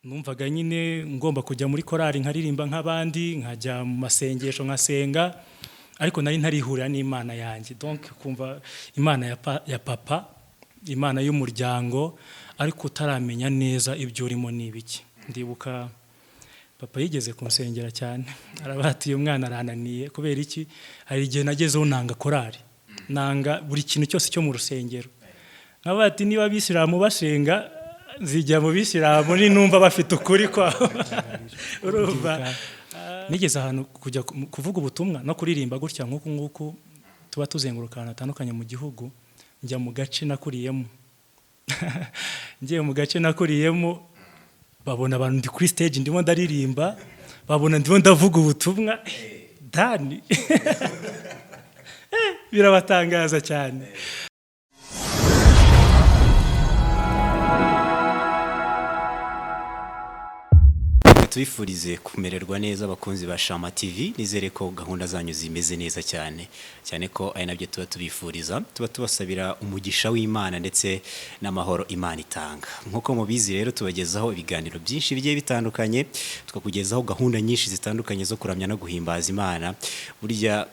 numvaga nyine ngomba kujya muri korari nkaririmba nk'abandi, nkajya mu masengesho nkasenga, ariko nari ntarihurira n'Imana yanjye. Donc kumva Imana ya papa, Imana y'umuryango, ariko utaramenya neza ibyo urimo n'ibiki. Ndibuka papa yigeze kunsengera cyane, arabatiye umwana arananiye kubera iki, hari igihe nagezeho nanga korari, nanga buri kintu cyose cyo mu rusengero. Nkabati niba abisilamu basenga zijya mu bisilamu, ni numva bafite ukuri kwa urumva. Nigeze ahantu kujya kuvuga ubutumwa no kuririmba gutya nk'uku tuba tuzenguruka ahantu hatandukanye mu gihugu, njya mu gace nakuriyemo. Ngiye mu gace nakuriyemo, babona abantu ndi kuri stage ndimo ndaririmba, babona ndimo ndavuga ubutumwa, Dani birabatangaza cyane. Tubifurize kumererwa neza abakunzi ba Shama TV, nizere ko gahunda zanyu zimeze neza cyane ko ari nabyo tuba tubifuriza, tuba tubasabira umugisha w'Imana ndetse n'amahoro Imana itanga. Nkuko mubizi rero tubagezaho ibiganiro byinshi bigiye bitandukanye, tukakugezaho gahunda nyinshi zitandukanye zo kuramya no guhimbaza Imana. Burya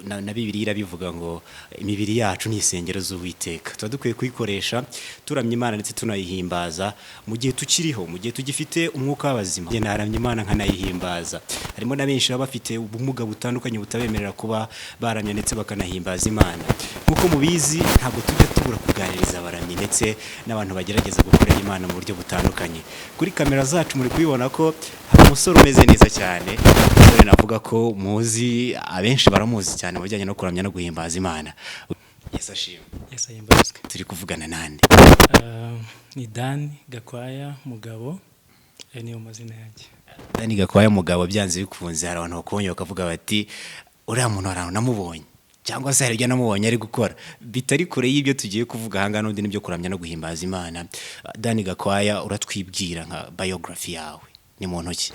na Bibiliya irabivuga ngo imibiri yacu ni isengero z'Uwiteka, tuba dukwiye kuyikoresha turamya Imana ndetse tunayihimbaza mu gihe tukiriho, mu gihe tugifite umwuka w'abazima. Imana nkanayihimbaza. Harimo na benshi baba bafite ubumuga butandukanye butabemerera kuba baramya ndetse bakanahimbaza Imana. Nkuko mubizi ntabwo tujya tubura kuganiriza abaramyi ndetse n'abantu bagerageza gukorera Imana mu buryo butandukanye. Kuri kamera zacu muri kubibona ko hari umusore umeze neza cyane, umusore navuga ko muzi, abenshi baramuzi cyane mu bijyanye no kuramya no guhimbaza Imana. Yes ashimwe. Yes ahimbazwe. Turi kuvugana nande? Ni Dani Gakwaya Mugabo, niyo mazina yanjye. Dani Gakwaya Mugabo, byanze bikunze hari abantu bakubonye bakavuga bati uriya muntu arano namubonye, cyangwa se hari ibyo namubonye ari gukora bitari kure y'ibyo tugiye kuvuga hanga n'undi nibyo kuramya no guhimbaza Imana. Dani Gakwaya, uratwibwira nka biography yawe, ni muntu ki?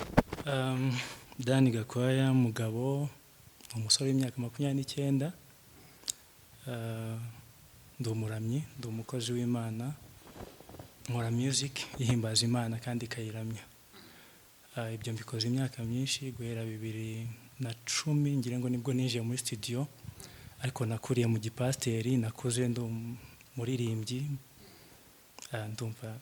Dani Gakwaya Mugabo, umusore w'imyaka 29, ndi umuramyi, ndi umukozi w'Imana, nkora music ihimbaza Imana kandi kayiramya. Ibyo mbikoze imyaka myinshi, guhera 2010 ngira ngo nibwo ninjiye muri studio, ariko nakuriye mu gipasteri, nakuze ndo muririmbyi, ndumva.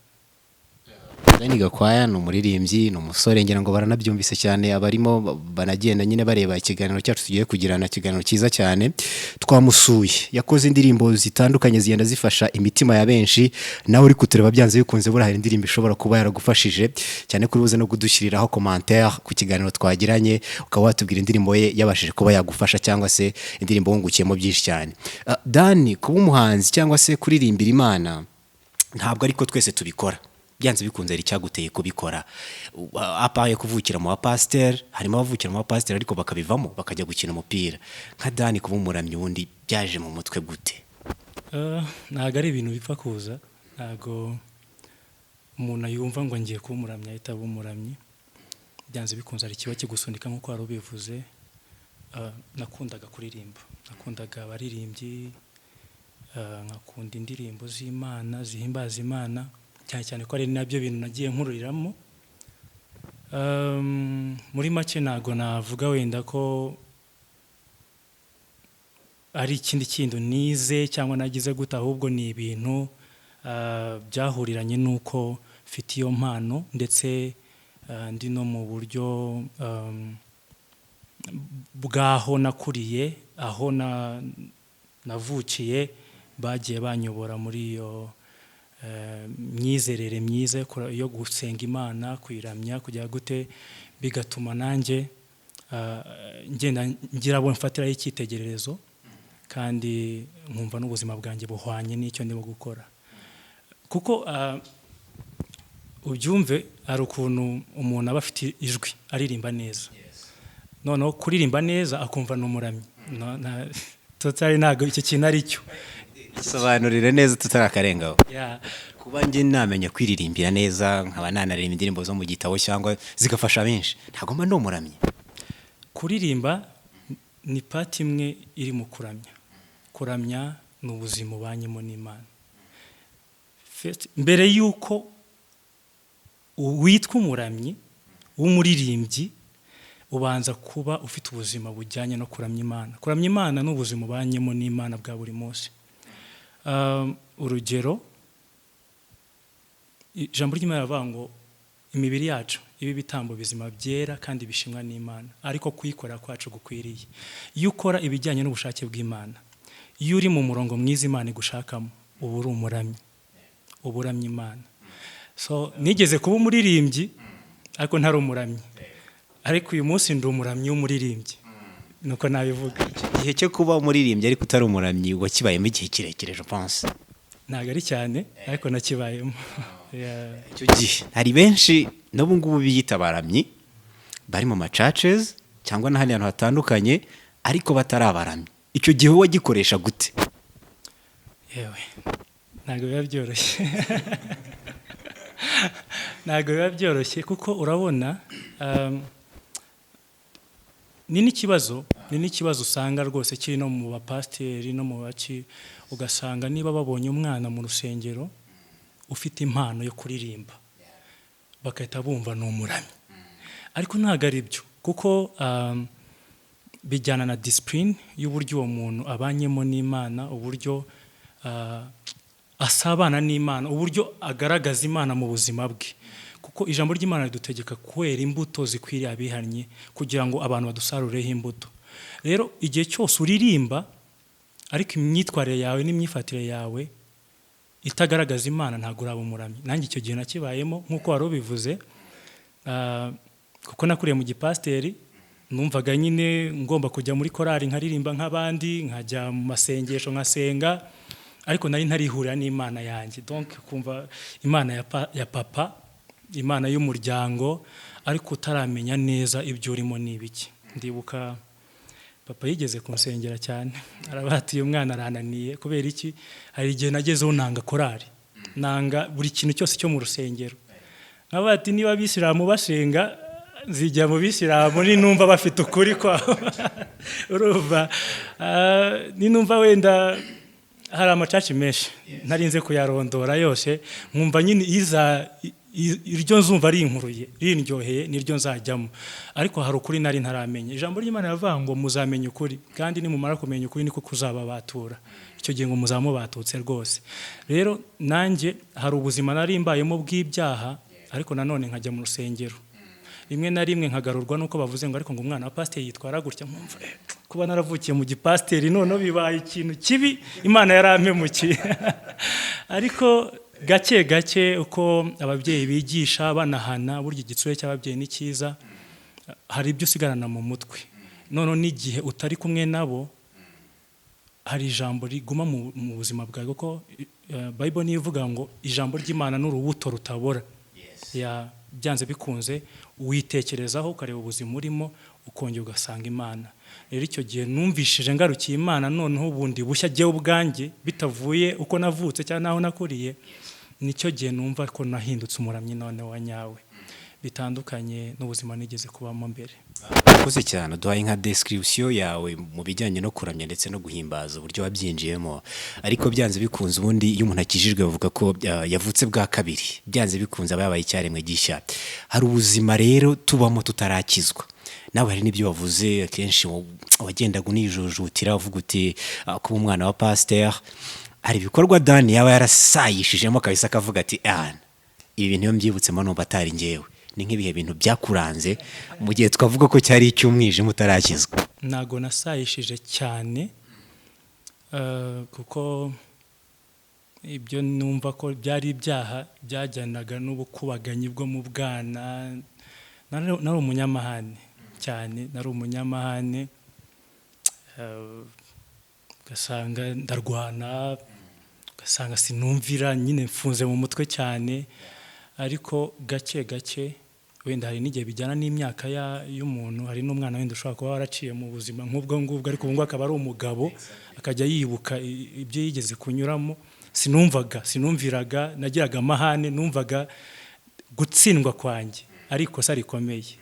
Dani Gakwaya ni umuririmbyi, ni umusore, ngira ngo baranabyumvise cyane abarimo banagenda nyine bareba ikiganiro cyacu tugiye kugirana, ikiganiro cyiza cyane. Twamusuye, yakoze indirimbo zitandukanye zigenda zifasha imitima ya benshi. Nawe uri kutureba byanze bikunze burahari indirimbo ishobora kuba yaragufashije cyane, kuri buze no kudushyiriraho commentaire ku kiganiro twagiranye, ukaba watubwira indirimbo ye yabashije kuba yagufasha cyangwa se indirimbo wungukiyemo byinshi cyane. Dani, kuba umuhanzi cyangwa se kuririmbira Imana ntabwo ariko twese tubikora, byanze bikunze ari cyaguteye kubikora. Apaye kuvukira mu bapasteur, harimo abavukira mu bapasteur ariko bakabivamo bakajya gukina umupira. Nka Dani kuba umuramyi wundi byaje mu mutwe gute? Ntago ari ibintu bipfa kuza, ntago umuntu yumva ngo ngiye kuba umuramyi ahita aba umuramyi. Byanze bikunze ari kiba kigusunika nkuko wari ubivuze. Nakundaga kuririmba, nakundaga abaririmbyi, nkakunda indirimbo z'Imana zihimbaza Imana, cyane ko ari nabyo bintu nagiye nkururiramo. Muri make ntago navuga wenda ko ari ikindi kintu nize cyangwa nagize gute, ahubwo ni ibintu byahuriranye nuko mfite iyo mpano, ndetse ndi no mu buryo bwaho nakuriye, aho navukiye bagiye banyobora muri iyo myizerere myiza yo gusenga Imana, kuyiramya, kujya gute, bigatuma nanjye ngenda ngira abo mfatiraho icyitegererezo, kandi nkumva n'ubuzima bwanjye buhwanye n'icyo ndimo gukora. Kuko ubyumve, hari ukuntu umuntu aba afite ijwi aririmba neza, noneho kuririmba neza akumva n'umuramyi. Totally ntago icyo kintu ari cyo. Sobanurire neza tutarakarengaho. Kuba njye namenya kwiririmbira neza, nkaba nanaririmba indirimbo zo mu gitabo cyangwa zigafasha benshi, ntago mba ndumuramyi. Kuririmba ni part imwe iri mu kuramya. Kuramya ni ubuzima ubanyemo n'Imana. Mbere yuko witwa umuramyi w'umuririmbyi ubanza kuba ufite ubuzima bujyanye no kuramya Imana. Kuramya Imana ni ubuzima ubanyemo n'Imana bwa buri munsi. Urugero, ijambo ry'Imana rivuga ngo imibiri yacu ibi bitambo bizima byera kandi bishimwa n'Imana, ariko kuyikora kwacu gukwiriye. Iyo ukora ibijyanye n'ubushake bw'Imana, iyo uri mu murongo mwiza Imana igushakamo, uba uri umuramyi, uba uramya Imana. So nigeze kuba umuririmbyi ariko ntari umuramyi, ariko uyu munsi ndi umuramyi w'umuririmbyi, nuko nabivuga. Igihe cyo kuba umuririmbyi ariko utari umuramyi wakibayemo igihe kirekire, je pense. Ntabwo ari cyane ariko nakibayemo. Icyo gihe hari benshi n'ubu ngubu biyita abaramyi, bari mu churches cyangwa n'ahandi hantu hatandukanye ariko batari abaramyi. Icyo gihe wowe wagikoresha gute? Yewe ntabwo biba byoroshye. Ntabwo biba byoroshye kuko urabona ni n'ikibazo usanga rwose kiri no mu bapasiteri no mu baki, ugasanga niba babonye umwana mu rusengero ufite impano yo kuririmba bagahita bumva ni umuramyi, ariko ntabwo ari byo, kuko bijyana na discipline y'uburyo uwo muntu abanyemo n'Imana, uburyo asabana n'Imana, uburyo agaragaza Imana mu buzima bwe, kuko ijambo ry'Imana ridutegeka kwera imbuto zikwiriye abihannye kugira ngo abantu badusarureho imbuto. Rero igihe cyose uririmba ariko imyitwarire yawe n'imyifatire yawe itagaragaza Imana, ntabwo uraba umuramyi. Nanjye icyo gihe nakibayemo nk'uko wari ubivuze, kuko nakuriye mu gipasiteri, numvaga nyine ngomba kujya muri korari nkaririmba nk'abandi, nkajya mu masengesho nkasenga, ariko nari ntarihurira n'Imana yanjye. Donc kumva Imana ya papa, Imana y'umuryango, ariko utaramenya neza ibyo urimo n'ibiki. Ndibuka papa yigeze kunsengera cyane, arabatiye umwana arananiye. Kubera iki? Hari igihe nagezeho nanga korari, nanga buri kintu cyose cyo mu rusengero. Nkabati niba abisilamu basenga, zijya mu bisilamu ninumva bafite ukuri kwabo. Urumva ninumva wenda hari amacaci menshi ntarinze kuyarondora yose, nkumva nyine iryo nzumva rinkuruye rindyoheye niryo nzajyamo, ariko hari ukuri nari ntaramenya. Ijambo ry'Imana rivuga ngo muzamenya ukuri, kandi nimumara kumenya ukuri niko kuzababatura. Icyo gihe ngo muzamubatutse rwose. Rero nanjye hari ubuzima nari mbayemo bw'ibyaha, ariko nanone nkajya mu rusengero. Rimwe na rimwe nkagarurwa nuko bavuze ngo ariko ngo umwana wa pasiteri yitwara gutya, nkumva kuba naravukiye mu gipasiteri none bibaye ikintu kibi, Imana yarampemukiye. Ariko gake gake uko ababyeyi bigisha banahana, burya igitsure cy'ababyeyi ni cyiza, hari ibyo usigarana mu mutwe. None n'igihe utari kumwe nabo, hari ijambo riguma mu buzima bwawe, kuko Bible niyo ivuga ngo ijambo ry'Imana n'urubuto rutabora. Byanze bikunze witekerezaho ukareba ubuzima urimo, ukongera ugasanga Imana. Rero icyo gihe numvishije ngarukiye Imana, noneho ubundi bushya jyewe ubwanjye, bitavuye uko navutse cyangwa naho nakuriye, nicyo gihe numva ko nahindutse umuramyi none wa nyawe, bitandukanye n'ubuzima nigeze kubamo mbere. Urakoze cyane, duhaye nka description yawe mu bijyanye no kuramya ndetse no guhimbaza uburyo wabyinjiyemo. Ariko byanze bikunze ubundi iyo umuntu akijijwe bavuga ko yavutse bwa kabiri, byanze bikunze aba yabaye icyaremwe gishya. Hari ubuzima rero tubamo tutarakizwa. Nawe hari n'ibyo wavuze, akenshi wagendaga unijujutira uvuga uti kuba umwana wa pasteur, hari ibikorwa Dani yaba yarasayishijemo kabisa akavuga ati ibi bintu iyo mbyibutsemo numva atari njyewe. Ni nk'ibihe bintu byakuranze mu gihe twavuga ko cyari icy'umwijima utarakizwa? Ntago nasayishije cyane, kuko ibyo numva ko byari ibyaha byajyanaga n'ubukubaganyi bwo mu bwana. Nari umunyamahane cyane, nari umunyamahane, ugasanga ndarwana, ugasanga sinumvira, nyine mfunze mu mutwe cyane. Ariko gake gake, wenda hari n'igihe bijyana n'imyaka y'umuntu, hari n'umwana wenda ushobora kuba waraciye mu buzima nk'ubwo ngubwo, ariko ubu ngubu akaba ari umugabo, akajya yibuka ibyo yigeze kunyuramo. Sinumviraga, nagiraga amahane, numvaga gutsindwa kwanjye ari ikosa rikomeye.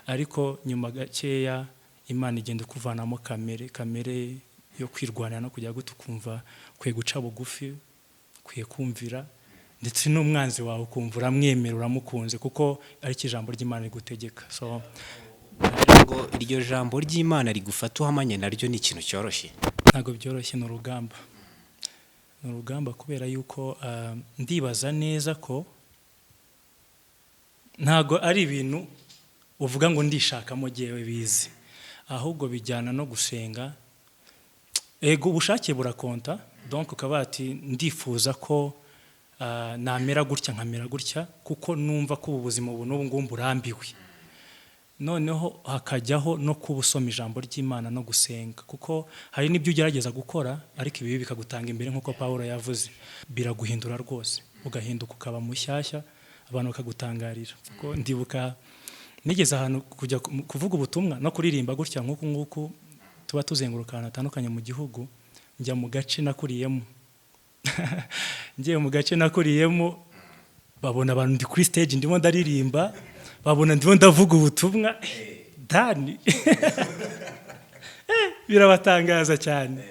Ariko nyuma gakeya Imana igenda kuvanamo kamere yo kwirwanira no kujya gutukumva, kwiye guca bugufi, kwiye kumvira, ndetse n'umwanzi wawe ukumva uramwemera uramukunze kuko ari ijambo ry'Imana rigutegeka. So ngo iryo jambo ry'Imana rigufata uhamanye naryo ni ikintu cyoroshye. ntago byoroshye, ni urugamba kubera yuko ndibaza neza ko ntago ari ibintu uvuga ngo ndishakamo jewe bizi, ahubwo bijyana no gusenga. Ego ubushake burakonta, donc ukaba ati ndifuza ko namera gutya nkamera gutya kuko numva ko ubuzima ubu n'ubu ngumbu burambiwe. Noneho hakajyaho no kubusoma ijambo ry'Imana no gusenga, kuko hari n'ibyo ugerageza gukora ariko ibi bikagutanga imbere nk'uko Paulo yavuze, biraguhindura rwose, ugahinduka ukaba mushyashya, abantu bakagutangarira. Kuko ndibuka nigeze ahantu kujya kuvuga ubutumwa no kuririmba gutya nk'uku tuba tuzenguruka ahantu hatandukanye mu gihugu, njya mu gace nakuriyemo ngiye mu gace nakuriyemo, babona abantu ndi kuri stage ndimo ndaririmba, babona ndimo ndavuga ubutumwa Dani birabatangaza cyane.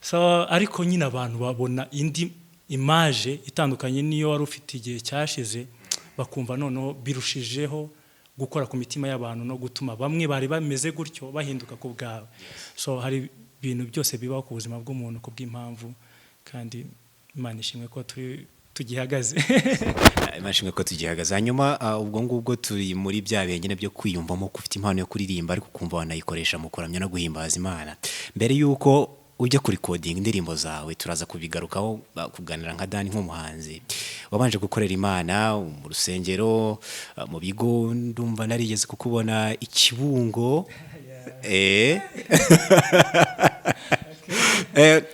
So ariko nyine abantu babona indi image itandukanye niyo wari ufite igihe cyashize, bakumva noneho birushijeho gukora ku mitima y'abantu no gutuma bamwe bari bameze gutyo bahinduka ku bwawe. So hari ibintu byose bibaho ku buzima bw'umuntu ku bw'impamvu, kandi Imana ishimwe ko tugihagaze. Imana ishimwe ko tugihagaze. Hanyuma ubwo ngubwo turi muri bya bengene byo kwiyumvamo ko ufite impano yo kuririmba ariko kumva wanayikoresha mu kuramya no guhimbaza Imana. Mbere yuko ujya kuri coding indirimbo zawe, turaza kubigarukaho kuganira nka Dani nk'umuhanzi wabanje gukorera Imana mu rusengero, mu bigo. Ndumva narigeze kukubona Ikibungo.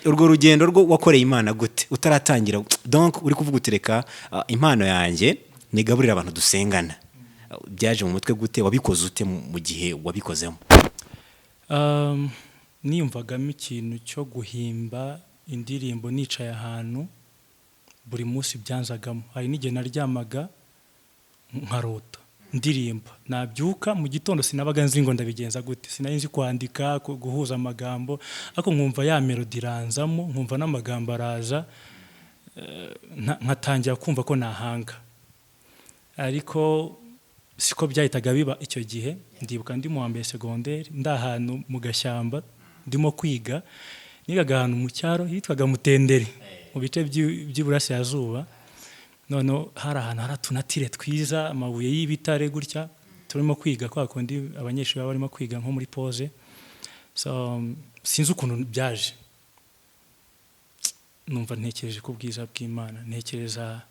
Urwo rugendo rwo wakoreye Imana gute utaratangira, donc uri kuvuga utereka impano yanjye nigaburira abantu dusengana, byaje mu mutwe gute, wabikoze ute mu gihe wabikozemo? Niyumvagamo ikintu cyo guhimba indirimbo nicaye ahantu, buri munsi byanzagamo. Hari n'igihe naryamaga nkarota ndirimba, nabyuka mu gitondo sinabaga nzi ngo ndabigenza gute, sinari nzi kwandika guhuza amagambo, ariko nkumva ya melody iranzamo, nkumva n'amagambo araza, nkatangira kumva ko nahanga. Ariko siko byahitaga biba icyo gihe. Ndibuka ndi mu wa mbere secondaire, ndahantu mu gashyamba ndimo kwiga, nigaga ahantu mu cyaro hitwaga Mutendere mu bice by'iburasirazuba. None hari ahantu haratunatire twiza, amabuye y'ibitare gutya, turimo kwiga kwa kundi abanyeshuri barimo kwiga nko muri pause. So sinzi ukuntu byaje, numva ntekereje ku bwiza bw'Imana, ntekereza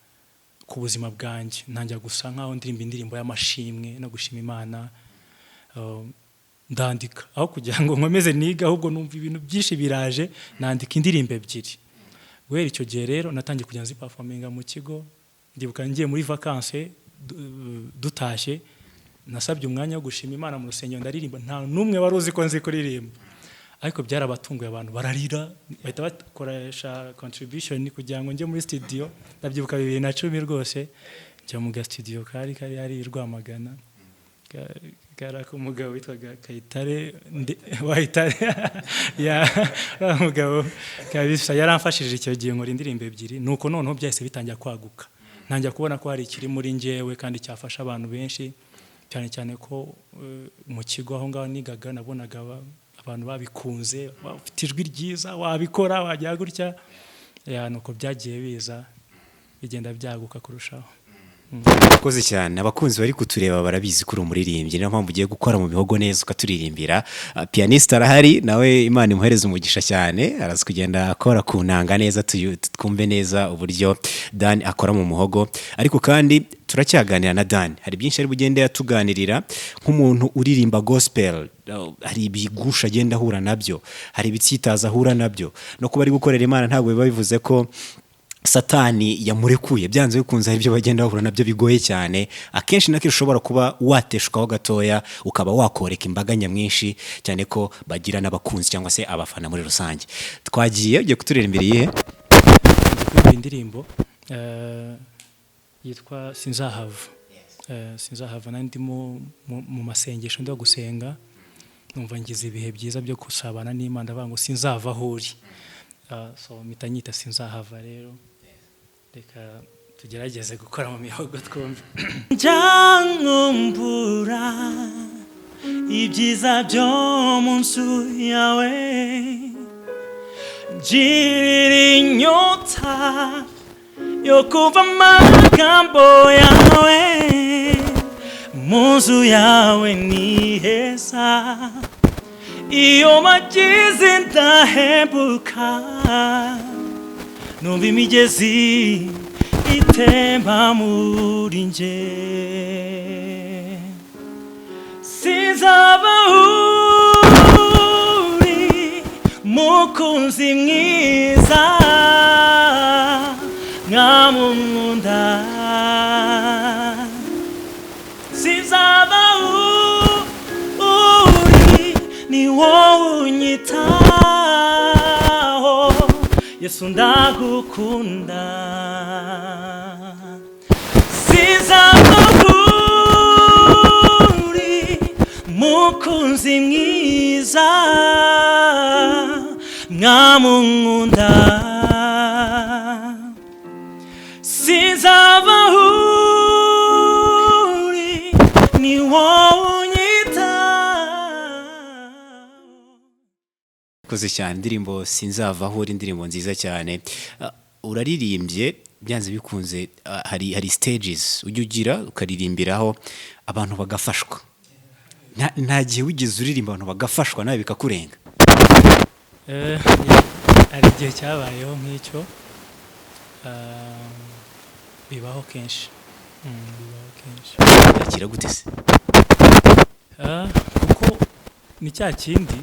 ku buzima bwanjye, ntangira gusa nkaho ndirimba indirimbo y'amashimwe no gushima Imana. Ndandika aho kugira ngo nkomeze niga, ahubwo numva ibintu byinshi biraje, nandika indirimbo ebyiri. Guhera icyo gihe rero natangiye kujya nzi performinga mu kigo. Ndibuka ngiye muri vacances dutashye, nasabye umwanya wo gushima Imana mu rusengero ndaririmba, nta numwe wari uzi ko nzi kuririmba, ariko byarabatunguye, abantu bararira, bahita bakoresha contribution kugira ngo njye muri studio. Ndabyibuka 2010 rwose, njya mu studio kari ari Rwamagana, kara ko umugabo witwaga Kayitare wahitare ya umugabo kabisa yaramfashije icyo gihe nkora indirimbo ebyiri. Nuko noneho byahise bitangira kwaguka, ntangira kubona ko hari ikiri muri njyewe kandi cyafasha abantu benshi, cyane cyane ko mu kigo aho ngaho nigaga nabonaga abantu babikunze, bafite ijwi ryiza, wabikora wajya gutya. Nuko byagiye biza bigenda byaguka kurushaho. Koze cyane. Abakunzi bari kutureba barabizi kuri umuririmbyi, niyo mpamvu ugiye gukora mu bihogo neza ukaturirimbira. Pianiste arahari nawe, Imana imuhereze umugisha cyane, arazi kugenda akora ku ntanga neza, twumve neza uburyo Dan akora mu muhogo. Ariko kandi turacyaganira na Dan, hari byinshi ari bugende yatuganirira nk'umuntu uririmba gospel. Hari ibigusha agenda ahura nabyo, hari ibitsitaza ahura nabyo, no kuba ari gukorera Imana ntabwo biba bivuze ko Satani yamurekuye. Byanze bikunze hari ibyo bagenda bahura nabyo bigoye cyane, akenshi na kenshi ushobora kuba wateshwaho gatoya ukaba wakoreka imbaga nyamwinshi, cyane ko bagira n'abakunzi cyangwa se abafana muri rusange. Twagiye ugiye kuturera imbere yihe indirimbo yitwa Sinzahava. Sinzahava nandi mu masengesho ndo gusenga, numva ngize ibihe byiza byo kusabana n'Imana, bango sinzava huri. So mitanyita Sinzahava rero, reka tugerageze gukora mu mihogo twumve. Njangumbura ibyiza byo mu nzu yawe, ngirira inyota yo kumva amagambo yawe, mu nzu yawe ni heza, iyo magize ndahembuka, numva imigezi itemba muri nje, sinzaba uri mukunzi mwiza nkamukunda, sinzaba uri ni wowe unyitaho, Yesu ndagukunda, sinzaba uri mukunzi mwiza nkamukunda, sinzaba uri ni wowe koze cyane indirimbo sinzavaho uri indirimbo nziza cyane. Uraririmbye byanze bikunze, hari stages ujya ugira ukaririmbiraho abantu bagafashwa. Nta gihe wigeze uririmba abantu bagafashwa nawe bikakurenga? Hari igihe cyabayeho nk'icyo, bibaho kenshi. Yakira gute se? Kuko ni cya kindi,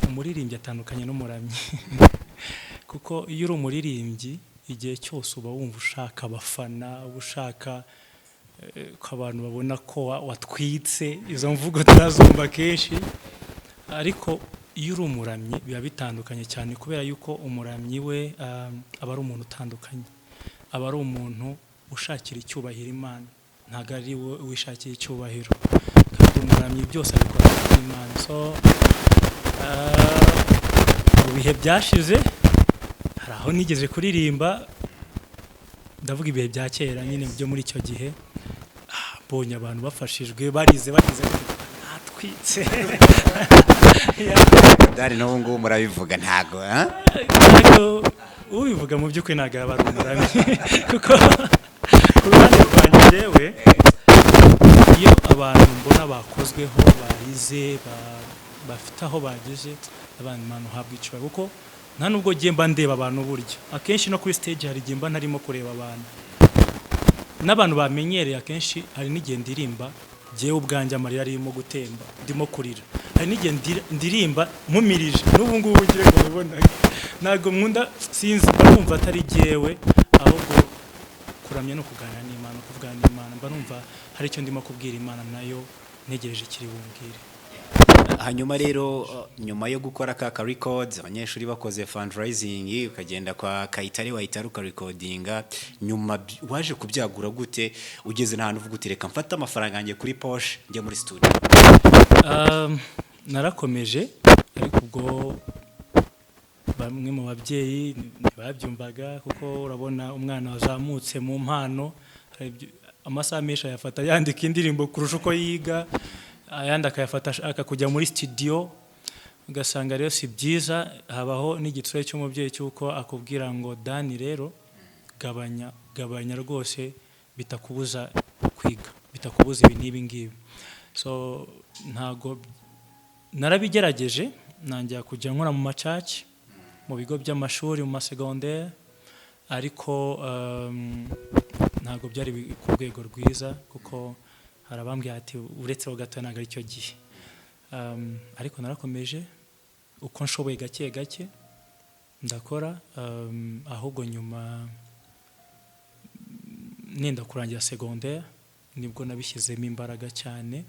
umuririmbyi atandukanye n'umuramyi. Kuko iyo uri umuririmbyi igihe cyose uba wumva ushaka abafana, ushaka ko abantu babona ko watwitse, izo mvugo turazumva kenshi. Ariko iyo uri umuramyi biba bitandukanye cyane, kubera yuko umuramyi we aba ari umuntu utandukanye, aba ari umuntu ushakira icyubahiro Imana, ntabwo ari we wishakira icyubahiro, kandi umuramyi byose abikora n'Imana. So mu bihe byashize hari aho nigeze kuririmba, ndavuga ibihe bya kera nyine byo muri icyo gihe, mbonye abantu bafashijwe barize natwitse. Dari n'ubu ngubu murabivuga ntago ubivuga mu by'ukuri ntabwo aba ari umuramyi. Kuko ku ruhande rwanjye njyewe, iyo abantu mbona bakozweho, barize, bafite aho bageze, abantu Imana uhabwa icyubahiro. Kuko nta nubwo ngiye mba ndeba abantu buryo, akenshi no kuri stage hari igihe mba ntarimo kureba abantu, n'abantu bamenyereye akenshi hari n'igihe ndirimba jewe ubwanjye amarira arimo gutemba, ndimo kurira, hari n'igihe ndirimba mumirije, n'ubu ngubu ugire ngo ubona ntago nkunda, sinzi mba numva atari jewe, ahubwo kuramya no kuganira n'Imana, kuvugana n'Imana, mba numva hari icyo ndimo kubwira Imana nayo ntegereje kiri bumbwire. Hanyuma rero nyuma yo gukora ka records, abanyeshuri bakoze fundraising, ukagenda kwa Kayitare wahita ukarecordinga, nyuma waje kubyagura gute ugeze n'ahantu uvuga uti reka mfata amafaranga yanjye kuri poche njye muri studio? Narakomeje, ariko ubwo bamwe mu babyeyi ntibabyumvaga, kuko urabona umwana wazamutse mu mpano, amasaha menshi ayafata yandika indirimbo kurusha uko yiga, ayandi akayafata ashaka kujya muri studio, ugasanga rero si byiza. Habaho n'igitsure cy'umubyeyi cy'uko akubwira ngo Dani rero gabanya rwose, bitakubuza kwiga, bitakubuza ibi n'ibi ngibi. So ntago narabigerageje, nanjye kujya nkora mu macaci, mu bigo by'amashuri, mu masegondaire, ariko ntago byari ku rwego rwiza, kuko harabambwiye ati uretse ho gato ntago ari cyo gihe. Ariko narakomeje uko nshoboye gake gake ndakora, ahubwo nyuma nenda kurangira secondaire nibwo nabishyizemo imbaraga cyane,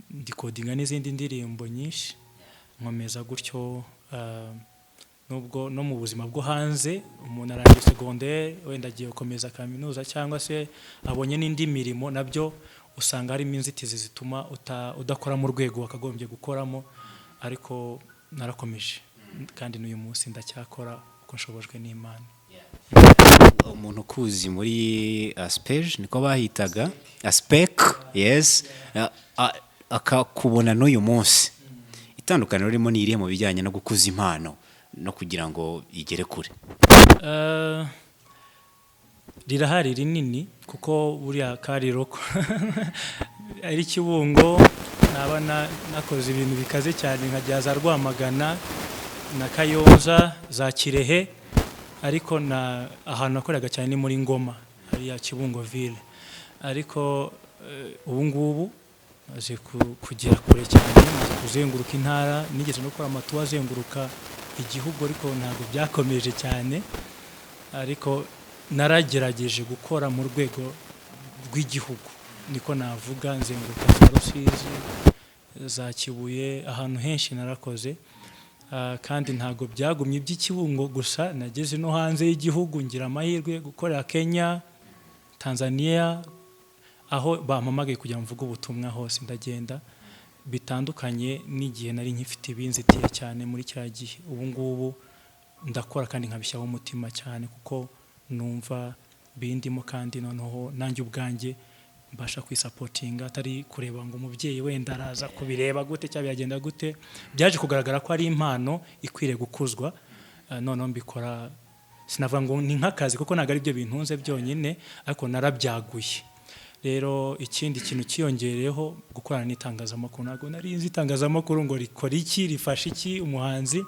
ndikodinga n'izindi ndirimbo nyinshi, nkomeza gutyo. Nubwo no mu buzima bwo hanze umuntu arangiye secondaire wenda agiye gukomeza kaminuza, cyangwa se abonye n'indi mirimo, nabyo usanga harimo inzitizi zituma udakora mu rwego wakagombye gukoramo. Ariko narakomeje, kandi n'uyu munsi ndacyakora uko nshobojwe n'Imana. umuntu ukuzi muri aspeje niko bahitaga aspec, yes, akakubona n'uyu munsi, itandukaniro ririmo ni irihe mu bijyanye no gukuza impano no kugira ngo igere kure? Rirahari rinini kuko buriya kariro ari Kibungo naba nakoze ibintu bikaze cyane nkajya za Rwamagana na Kayonza za Kirehe, ariko ahantu nakoraga cyane ni muri Ngoma hariya Kibungo ville, ariko ubu ngubu maze kugera kure cyane, maze kuzenguruka intara, nigeze no gukora amatuwa azenguruka igihugu, ariko ntabwo byakomeje cyane, ariko naragerageje gukora mu rwego rw'igihugu, niko navuga, nzenguruka za Rusizi, za Kibuye, ahantu henshi narakoze, kandi ntabwo byagumye iby'Ikibungo gusa, nageze no hanze y'igihugu, ngira amahirwe gukorera Kenya, Tanzania, aho bampamagaye kugira ngo mvuge ubutumwa hose ndagenda, bitandukanye n'igihe nari nkifite ibinzitiye cyane muri cya gihe. Ubu ngubu ndakora kandi nkabishyiraho umutima cyane kuko numva bindimo, kandi noneho nanjye ubwanjye mbasha kwisapotinga, atari kureba ngo umubyeyi wenda araza kubireba gute cyangwa byagenda gute. Byaje kugaragara ko ari impano ikwiriye gukuzwa, noneho mbikora, sinavuga ngo ni nk'akazi kuko ntabwo ari byo bintunze byonyine, ariko narabyaguye. Rero ikindi kintu kiyongereyeho gukorana n'itangazamakuru, ntabwo nari nzi itangazamakuru ngo rikora iki, rifasha iki umuhanzi,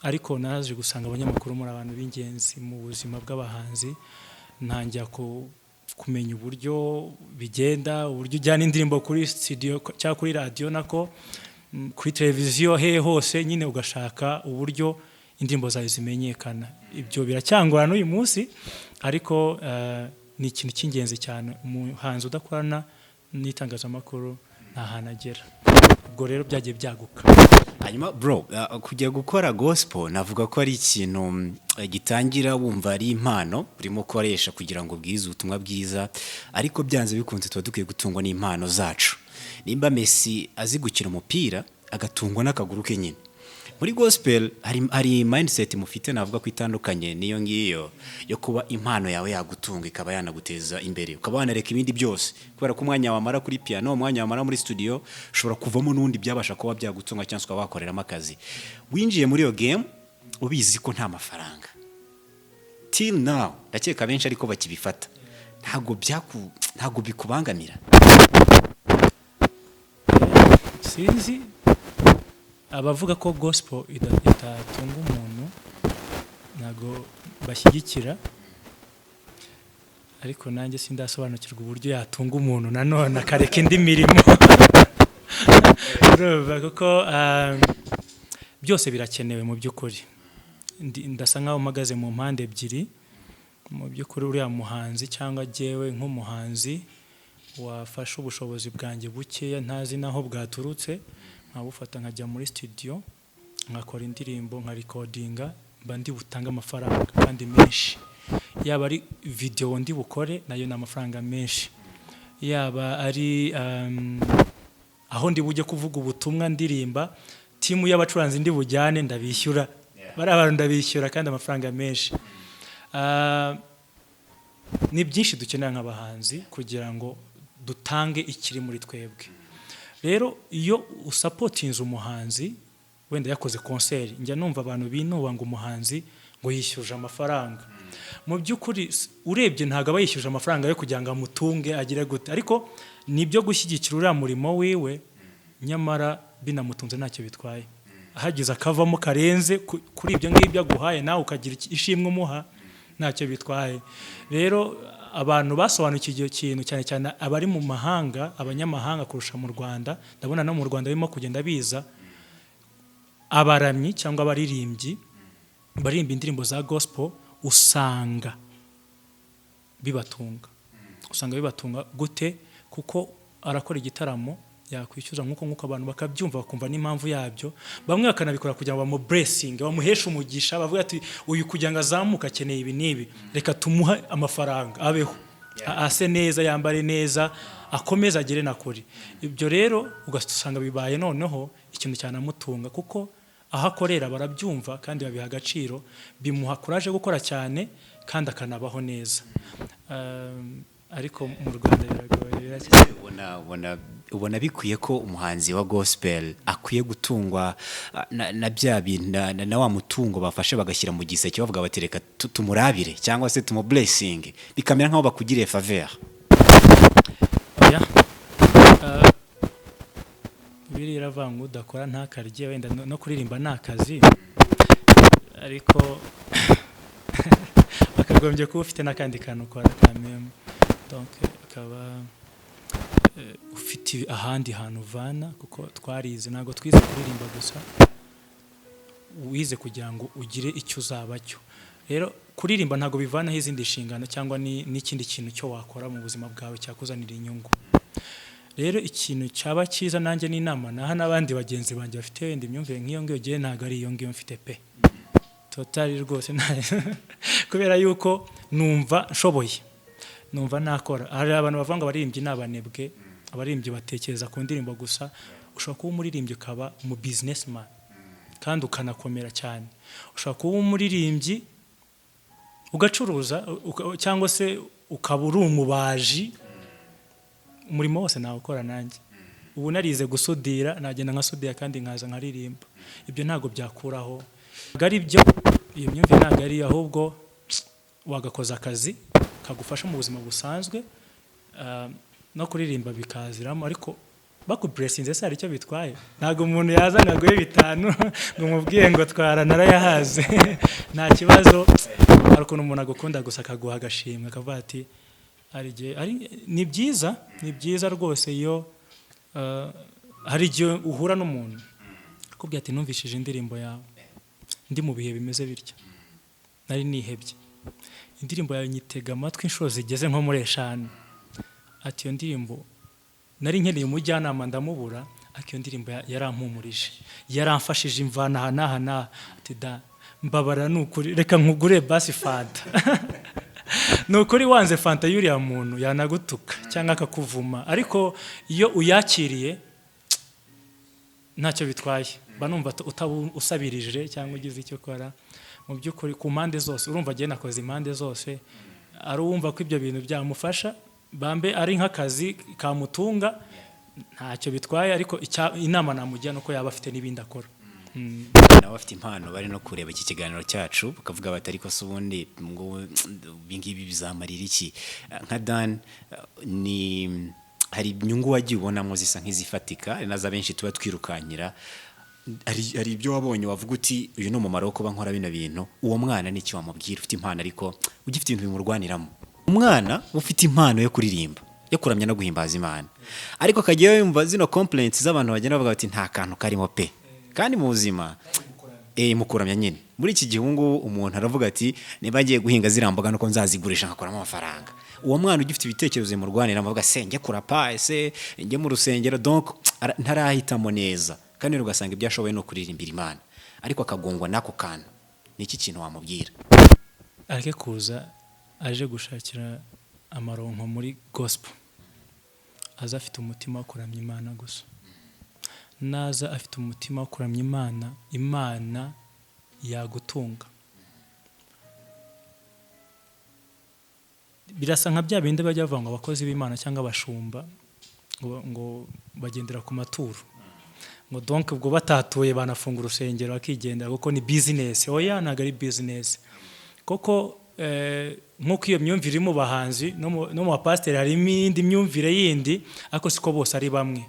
ariko naje gusanga abanyamakuru muri abantu b'ingenzi mu buzima bw'abahanzi, ntangira kumenya uburyo bigenda, uburyo ujyana indirimbo kuri studio cyangwa kuri radio, nako kuri televiziyo, hehe hose nyine ugashaka uburyo indirimbo zawe zimenyekana. Ibyo biracyangora n'uyu munsi, ariko ni ikintu cy'ingenzi cyane. Umuhanzi udakorana n'itangazamakuru nta hantu agera. Ubwo rero byagiye byaguka. Hanyuma bro, kujya gukora gospel navuga ko ari ikintu gitangira wumva ari impano urimo ukoresha kugira ngo bwize ubutumwa bwiza, ariko byanze bikunze tuba dukwiye gutungwa n'impano zacu. Nimba Messi azi gukina umupira agatungwa n'akaguru ke nyine, muri gospel hari mindset mufite navuga ko itandukanye niyo ngiyo yo kuba impano yawe yagutunga ikaba yanaguteza imbere, ukaba wanareka ibindi byose, kubera ko umwanya wamara kuri piano, umwanya wamara muri studio ushobora kuvamo n'undi byabasha kuba byagutunga cyangwa ukaba wakoreramo akazi. Winjiye muri iyo game ubizi ko nta mafaranga, till now ndakeka benshi ariko bakibifata, ntago bikubangamira? Sinzi abavuga ko gospel itatunga umuntu ntago bashyigikira, ariko nanjye sindasobanukirwa uburyo yatunga umuntu nanone akareka indi mirimo. Kuko byose birakenewe mu by'ukuri. Ndasa nkaho mpagaze mu mpande ebyiri. Mu by'ukuri uriya muhanzi cyangwa jyewe nk'umuhanzi wafashe ubushobozi bwanjye bukeya ntazi naho bwaturutse, nkabufata nkajya muri studio nkakora indirimbo nka recordinga, mba ndi butanga amafaranga kandi menshi. Yaba ari video ndi bukore nayo na amafaranga menshi, yaba ari aho ndi bujye kuvuga ubutumwa ndirimba, timu y'abacuranzi ndi bujyane ndabishyura, bari abantu ndabishyura kandi amafaranga menshi. Ni byinshi dukenera nk'abahanzi kugira ngo dutange ikiri muri twebwe. Rero iyo usapotinze umuhanzi wenda yakoze concert, njya numva abantu binuba ngo umuhanzi ngo yishyuje amafaranga. Mu by'ukuri urebye ntago aba yishyuje amafaranga yo kugira ngo amutunge agire gute, ariko nibyo gushyigikira uriya murimo wiwe, nyamara binamutunze ntacyo bitwaye. Hagize akavamo karenze kuri ibyo ngibyo aguhaye, nawe ukagira ishimwe umuha, ntacyo bitwaye. Rero abantu basobanukiye ikintu cyane cyane abari mu mahanga, abanyamahanga kurusha mu Rwanda, ndabona no mu Rwanda birimo kugenda biza abaramyi cyangwa abaririmbyi barimba indirimbo za gospel, usanga bibatunga. Gute? Kuko arakora igitaramo yakwishyuza nk'uko abantu bakabyumva bakumva n'impamvu yabyo, bamwe bakanabikora kugira ngo bamublessing, bamuheshe umugisha, bavuga ati uyu kugira ngo azamuka akeneye ibi nibi, reka tumuha amafaranga abeho, ase neza, yambare neza, akomeza agere nakuri. Ibyo rero ugasanga bibaye noneho ikintu cyanamutunga, kuko aho akorera barabyumva kandi babiha agaciro, bimuha courage gukora cyane kandi akanabaho neza. Ariko mu Rwanda biragoye. ubona bikwiye ko umuhanzi wa gospel akwiye gutungwa na bya bintu na wa mutungo bafashe bagashyira mu giseke bavuga bati reka tumurabire cyangwa se tumu blessing bikamera nkaho bakugiriye faveur. Oya, biri ravanga udakora ntakarye, wenda no kuririmba nakazi, ariko bakagombye kuba ufite n'akandi kantu ukora kameme, donc akaba ufite ahandi hantu uvana, kuko twarize, ntabwo twize kuririmba gusa, wize kugira ngo ugire icyo uzaba cyo. Rero kuririmba ntabwo bivanaho izindi nshingano cyangwa n'ikindi kintu cyo wakora mu buzima bwawe cyakuzanira inyungu. Rero ikintu cyaba cyiza nanjye n'inama naha n'abandi bagenzi banjye bafite wenda imyumvire nk'iyo ngiyo, gihe ntabwo ari iyo ngiyo mfite pe totali rwose kubera yuko numva nshoboye, numva nakora. Hari abantu bavuga ngo abaririmbyi n'abanebwe, abaririmbyi batekereza ku ndirimbo gusa. Ushobora kuba umuririmbyi ukaba mu businessman kandi ukanakomera cyane. Ushobora kuba umuririmbyi ugacuruza cyangwa se ukaba uri umubaji, umurimo wose nawe ukora nanjye. Ubu narize gusudira, nagenda nkasudira kandi nkaza nkaririmba. Ibyo ntabwo byakuraho, gari byo iyo myumvire ntabwo ari, ahubwo wagakoza akazi kagufasha mu buzima busanzwe, no kuririmba bikaziramo. Ariko bakublessinze se hari icyo bitwaye? Ntabwo umuntu yaza ngaguhe 5 ngo mubwiye ngo twara narayahaze nta kibazo. Hari ukuntu umuntu agukunda gusa akaguha agashimwe akavuga ati harigihe ni byiza rwose. Iyo hari igihe uhura n'umuntu akubwira ati numvishije indirimbo yawe ndi mu bihe bimeze bityo, nari nihebye, indirimbo yawe nyitega amatwi inshuro zigeze nko muri 5, ati iyo ndirimbo nari nkeneye umujyanama ndamubura, ati iyo ndirimbo yarampumurije, yaramfashije imvana hana, ati da mbabara nukuri reka nkugure basi fanta nukuri wanze fanta yuriya muntu yanagutuka cyangwa akakuvuma, ariko iyo uyakiriye ntacyo bitwaye. Banumva usabirije cyangwa ugize icyo ukora mu by'ukuri ku mpande zose. Urumva agiye nakoze impande zose, ari uwumva ko ibyo bintu byamufasha, bambe ari nk'akazi kamutunga, ntacyo bitwaye. Ariko inama namugira nuko yaba afite n'ibindi akora. Nawe afite impano bari no kureba iki kiganiro cyacu bakavuga bati ariko se ubundi ngo bingibi bizamarira iki? Nka Dan, ni hari inyungu wagiye ubonamo zisa nk'izifatika naza benshi tuba twirukanyira, hari ibyo wabonye wavuga uti uyu no mumaro wo kuba nkora bino bintu? Uwo mwana n'iki wamubwira ufite impano ariko ugifite ibintu bimurwaniramo? Umwana ufite impano yo kuririmba, yo kuramya no guhimbaza Imana, ariko kagiye yumva zino complaints z'abantu bagenda bavuga bati nta kantu karimo pe, kandi mu buzima mukuramya nyine. Muri iki gihungu umuntu aravuga ati niba agiye guhinga ziramboga nuko nzazigurisha nkakoramo amafaranga. Uwo mwana ugifite ibitekerezo bimurwanira avuga se njye kurapa, ese njye mu rusengero, donc ntarahitamo neza, kandi ugasanga ibyo ashoboye no kuririmbira Imana, ariko akagongwa nako kantu. Ni iki kintu wamubwira? Areke kuza aje gushakira amaronko muri gospel, aza afite umutima wo kuramya Imana gusa. Naza afite umutima wo kuramya Imana, Imana yagutunga. Birasa nka bya bindi bajya bavuga ngo abakozi b'Imana cyangwa abashumba ngo bagendera ku maturo, ngo donc ubwo batatuye banafunga urusengero bakigendera kuko ni business. Oya, ntabwo ari business koko. Nk'uko iyo myumvire mu bahanzi no mu bapasiteri harimo indi myumvire yindi, ariko siko bose ari bamwe.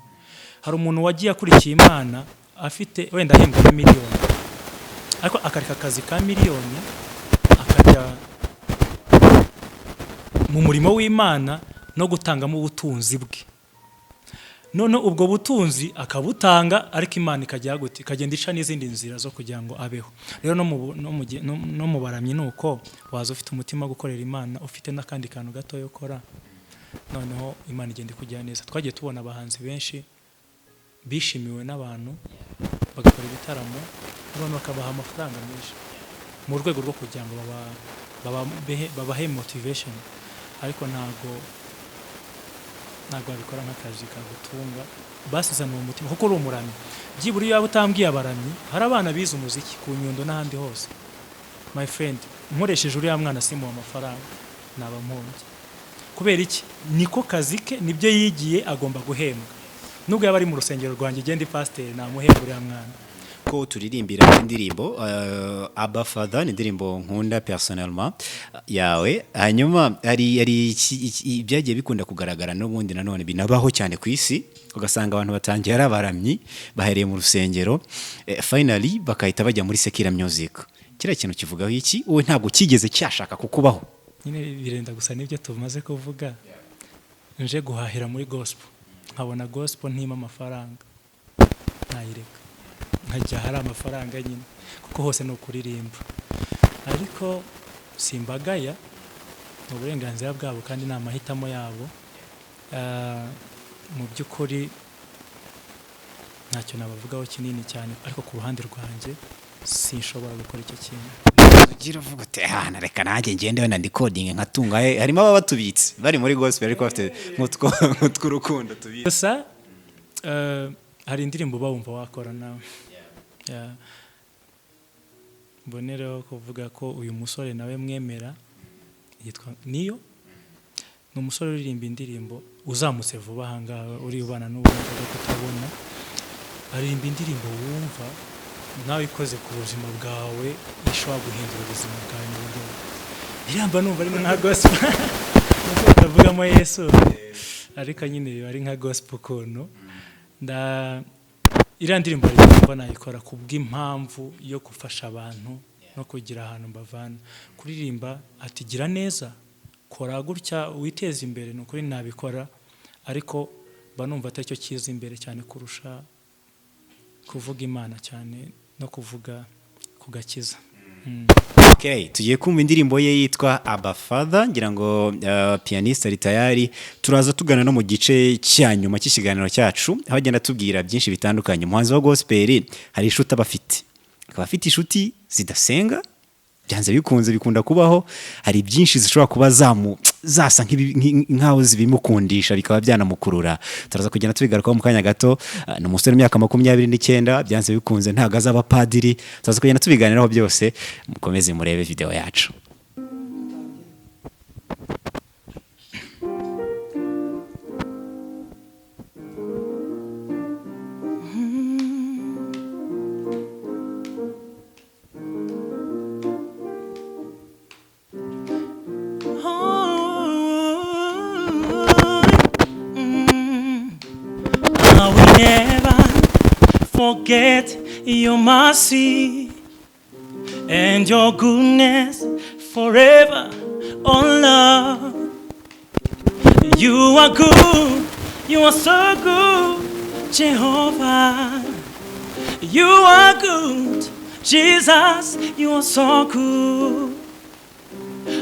Hari umuntu wagiye akurikiye Imana afite wenda ahembwa na miliyoni, ariko akareka akazi ka miliyoni akajya mu murimo w'Imana no gutangamo ubutunzi bwe. None ubwo butunzi akabutanga, ariko Imana ikagenda ica n'izindi nzira zo kugira ngo abeho. Rero no mu baramyi nuko waza ufite umutima wo gukorera Imana, ufite n'akandi kantu gato yo gukora, noneho Imana igenda ikujyana neza. Twagiye tubona abahanzi benshi bishimiwe n'abantu bagakora ibitaramo, abantu bakabaha amafaranga menshi mu rwego rwo kugira ngo babahe motivation, ariko ntago ntabwo wabikora nk'akazi kagutunga basizana uwo mutima kuko uri umuramyi byibura iyo waba utambwiye abaramyi hari abana bize umuziki ku Nyundo n'ahandi hose my friend nkoresheje uriya mwana simuha amafaranga naba mpombye kubera iki niko kazi ke nibyo yigiye agomba guhembwa nubwo yaba ari mu rusengero rwanjye genda pasteur namuhemba uriya mwana ko turirimbira indirimbo Abba Father ni indirimbo nkunda personnellement yawe hanyuma ari ibyagiye bikunda kugaragara n'ubundi nanone binabaho cyane ku isi ugasanga abantu batangiye ari abaramyi bahereye mu rusengero finally bakahita bajya muri secular music kira kintu kivugaho iki wowe ntabwo kigeze cyashaka kukubaho nyine birenda gusa nibyo tumaze kuvuga nje guhahira muri gospel nkabona gospel ntima amafaranga nayireka nkajya hari amafaranga nyine kuko hose no kuririmba ariko simbagaya uburenganzira bwabo kandi ni amahitamo yabo mu by'ukuri ntacyo nabavugaho kinini cyane ariko ku ruhande rwanjye sinshobora gukora icyo kintu ugira uvuga uti hana reka nanjye ngende wenda ndi coding nkatunga harimo aba batubitse bari muri gospel ariko bafite nk'utw'urukundo tubitse gusa hari indirimbo bawumva wakora nawe mbonereho kuvuga ko uyu musore nawe mwemera yitwa Niyo ni umusore uririmba indirimbo uzamutse vuba ahangaha uri ubana n'ubumuga bwo kutabona aririmba indirimbo wumva nawe ikoze ku buzima bwawe ishobora guhindura ubuzima bwawe mu buryo iramba numva ari nka gospel nuko tavugamo Yesu ariko nyine ari nka gospel ukuntu iriya ndirimbo mba nayikora ku bw'impamvu yo gufasha abantu no kugira ahantu mbavana kuririmba ati gira neza kora gutya witeze imbere ni ukuri nabikora ariko mba numva atari cyo kiza imbere cyane kurusha kuvuga Imana cyane no kuvuga kugakiza Okay, tugiye kumva indirimbo ye yitwa Abba Father ngira ngo pianiste ari tayari turaza tugana no mu gice cyanyuma cy'ikiganiro cyacu aho agenda tubwira byinshi bitandukanye umuhanzi wa gospel hari inshuti abafite akaba afite inshuti zidasenga byanze bikunze bikunda kubaho hari byinshi zishobora kuba zasa nk'aho zibimukundisha bikaba byanamukurura turaza kugenda tubigarukaho mu kanya gato ni umusore w'imyaka 29 byanze bikunze ntago azaba padiri turaza kugenda tubiganiraho byose mukomeze murebe video yacu Forget your mercy and your goodness forever, oh Lord. You are good, you are so good, Jehovah. You are good, Jesus, you are so good.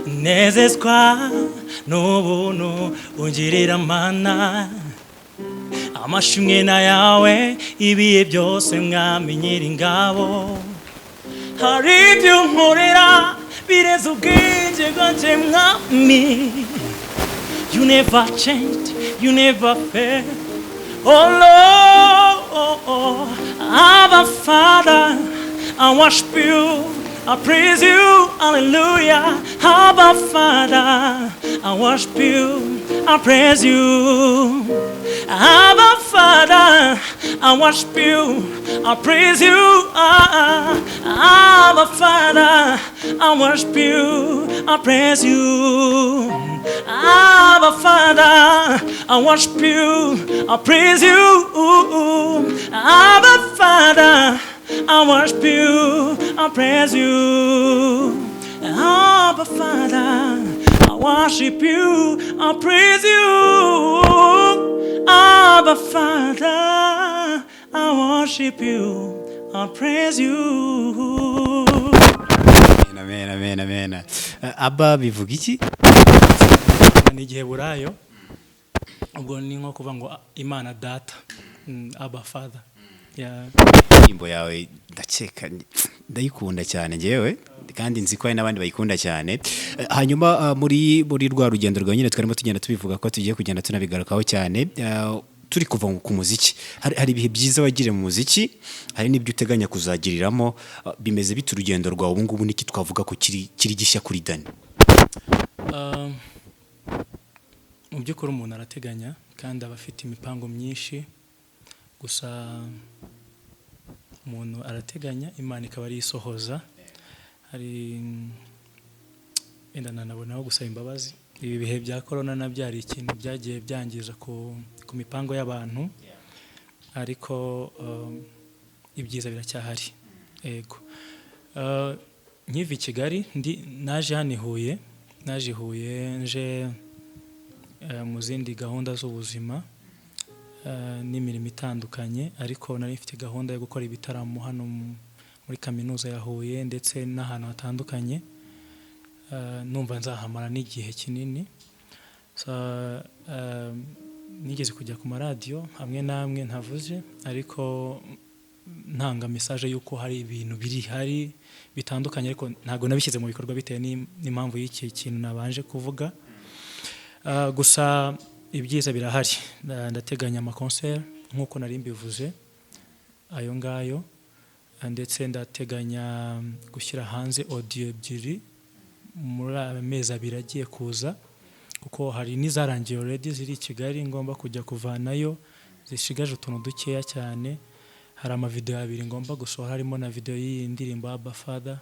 Nezezwa n'ubuntu ungirira Mana amashimwe na yawe ibiye byose mwami nyiringabo hari ibyo nkorera bireze ubwenge bwanje mwami you never changed you never fail oh Lord Abba Father I worship you I praise you hallelujah Abba Father I worship you I praise you Abba Father, I worship you, I praise you. Abba Father, I worship you, I praise you. Abba Father, I worship you, I praise you. Abba Father, I worship you, I praise you. Abba Father, I worship you, I praise you. Abba Father, I worship you, I praise you. Amen, amen, amen. Abba bivuga iki? Ni igihe burayo ubwo ni nko kuvuga ngo Imana data. Abba Father. Imbo yawe ndakeka ndayikunda cyane ngewe kandi nzi ko hari n'abandi bayikunda cyane. Hanyuma muri rwa rugendo rwa nyine twarimo tugenda tubivuga ko tugiye kugenda tunabigarukaho cyane. Turi kuva ku muziki, hari ibihe byiza wagiriye mu muziki, hari n'ibyo uteganya kuzagiriramo. Bimeze bite urugendo rwawe ubu ngubu, niki twavuga ko kiri gishya kuri Dani? Mu by'ukuri umuntu arateganya kandi aba afite imipango myinshi, gusa umuntu arateganya, Imana ikaba ari isohoza. Hari wenda nanabonaho gusaba imbabazi, ibi bihe bya corona nabyo hari ikintu byagiye byangiza ku mipango y'abantu, ariko ibyiza biracyahari. Yego, nkiva i Kigali naje hano i Huye nje mu zindi gahunda z'ubuzima n'imirimo itandukanye, ariko nari mfite gahunda yo gukora ibitaramo hano muri kaminuza ya Huye ndetse n'ahantu hatandukanye. Numva nzahamara n'igihe kinini. Nigeze kujya ku maradiyo hamwe namwe ntavuze, ariko ntanga message y'uko hari ibintu biri bitandukanye, ariko ntabwo nabishyize mu bikorwa bitewe n'impamvu y'iki kintu nabanje kuvuga. Gusa ibyiza birahari. Ndateganya amaconcert nk'uko nari mbivuze ayo ngayo, ndetse ndateganya gushyira hanze audio ebyiri muri amezi 2 agiye kuza, kuko hari n'izarangiye already ziri i Kigali ngomba kujya kuvanayo, zishigaje utuntu dukeya cyane. Hari amavideo 2 ngomba gusohora, harimo na video y'iyi ndirimbo Abba Father.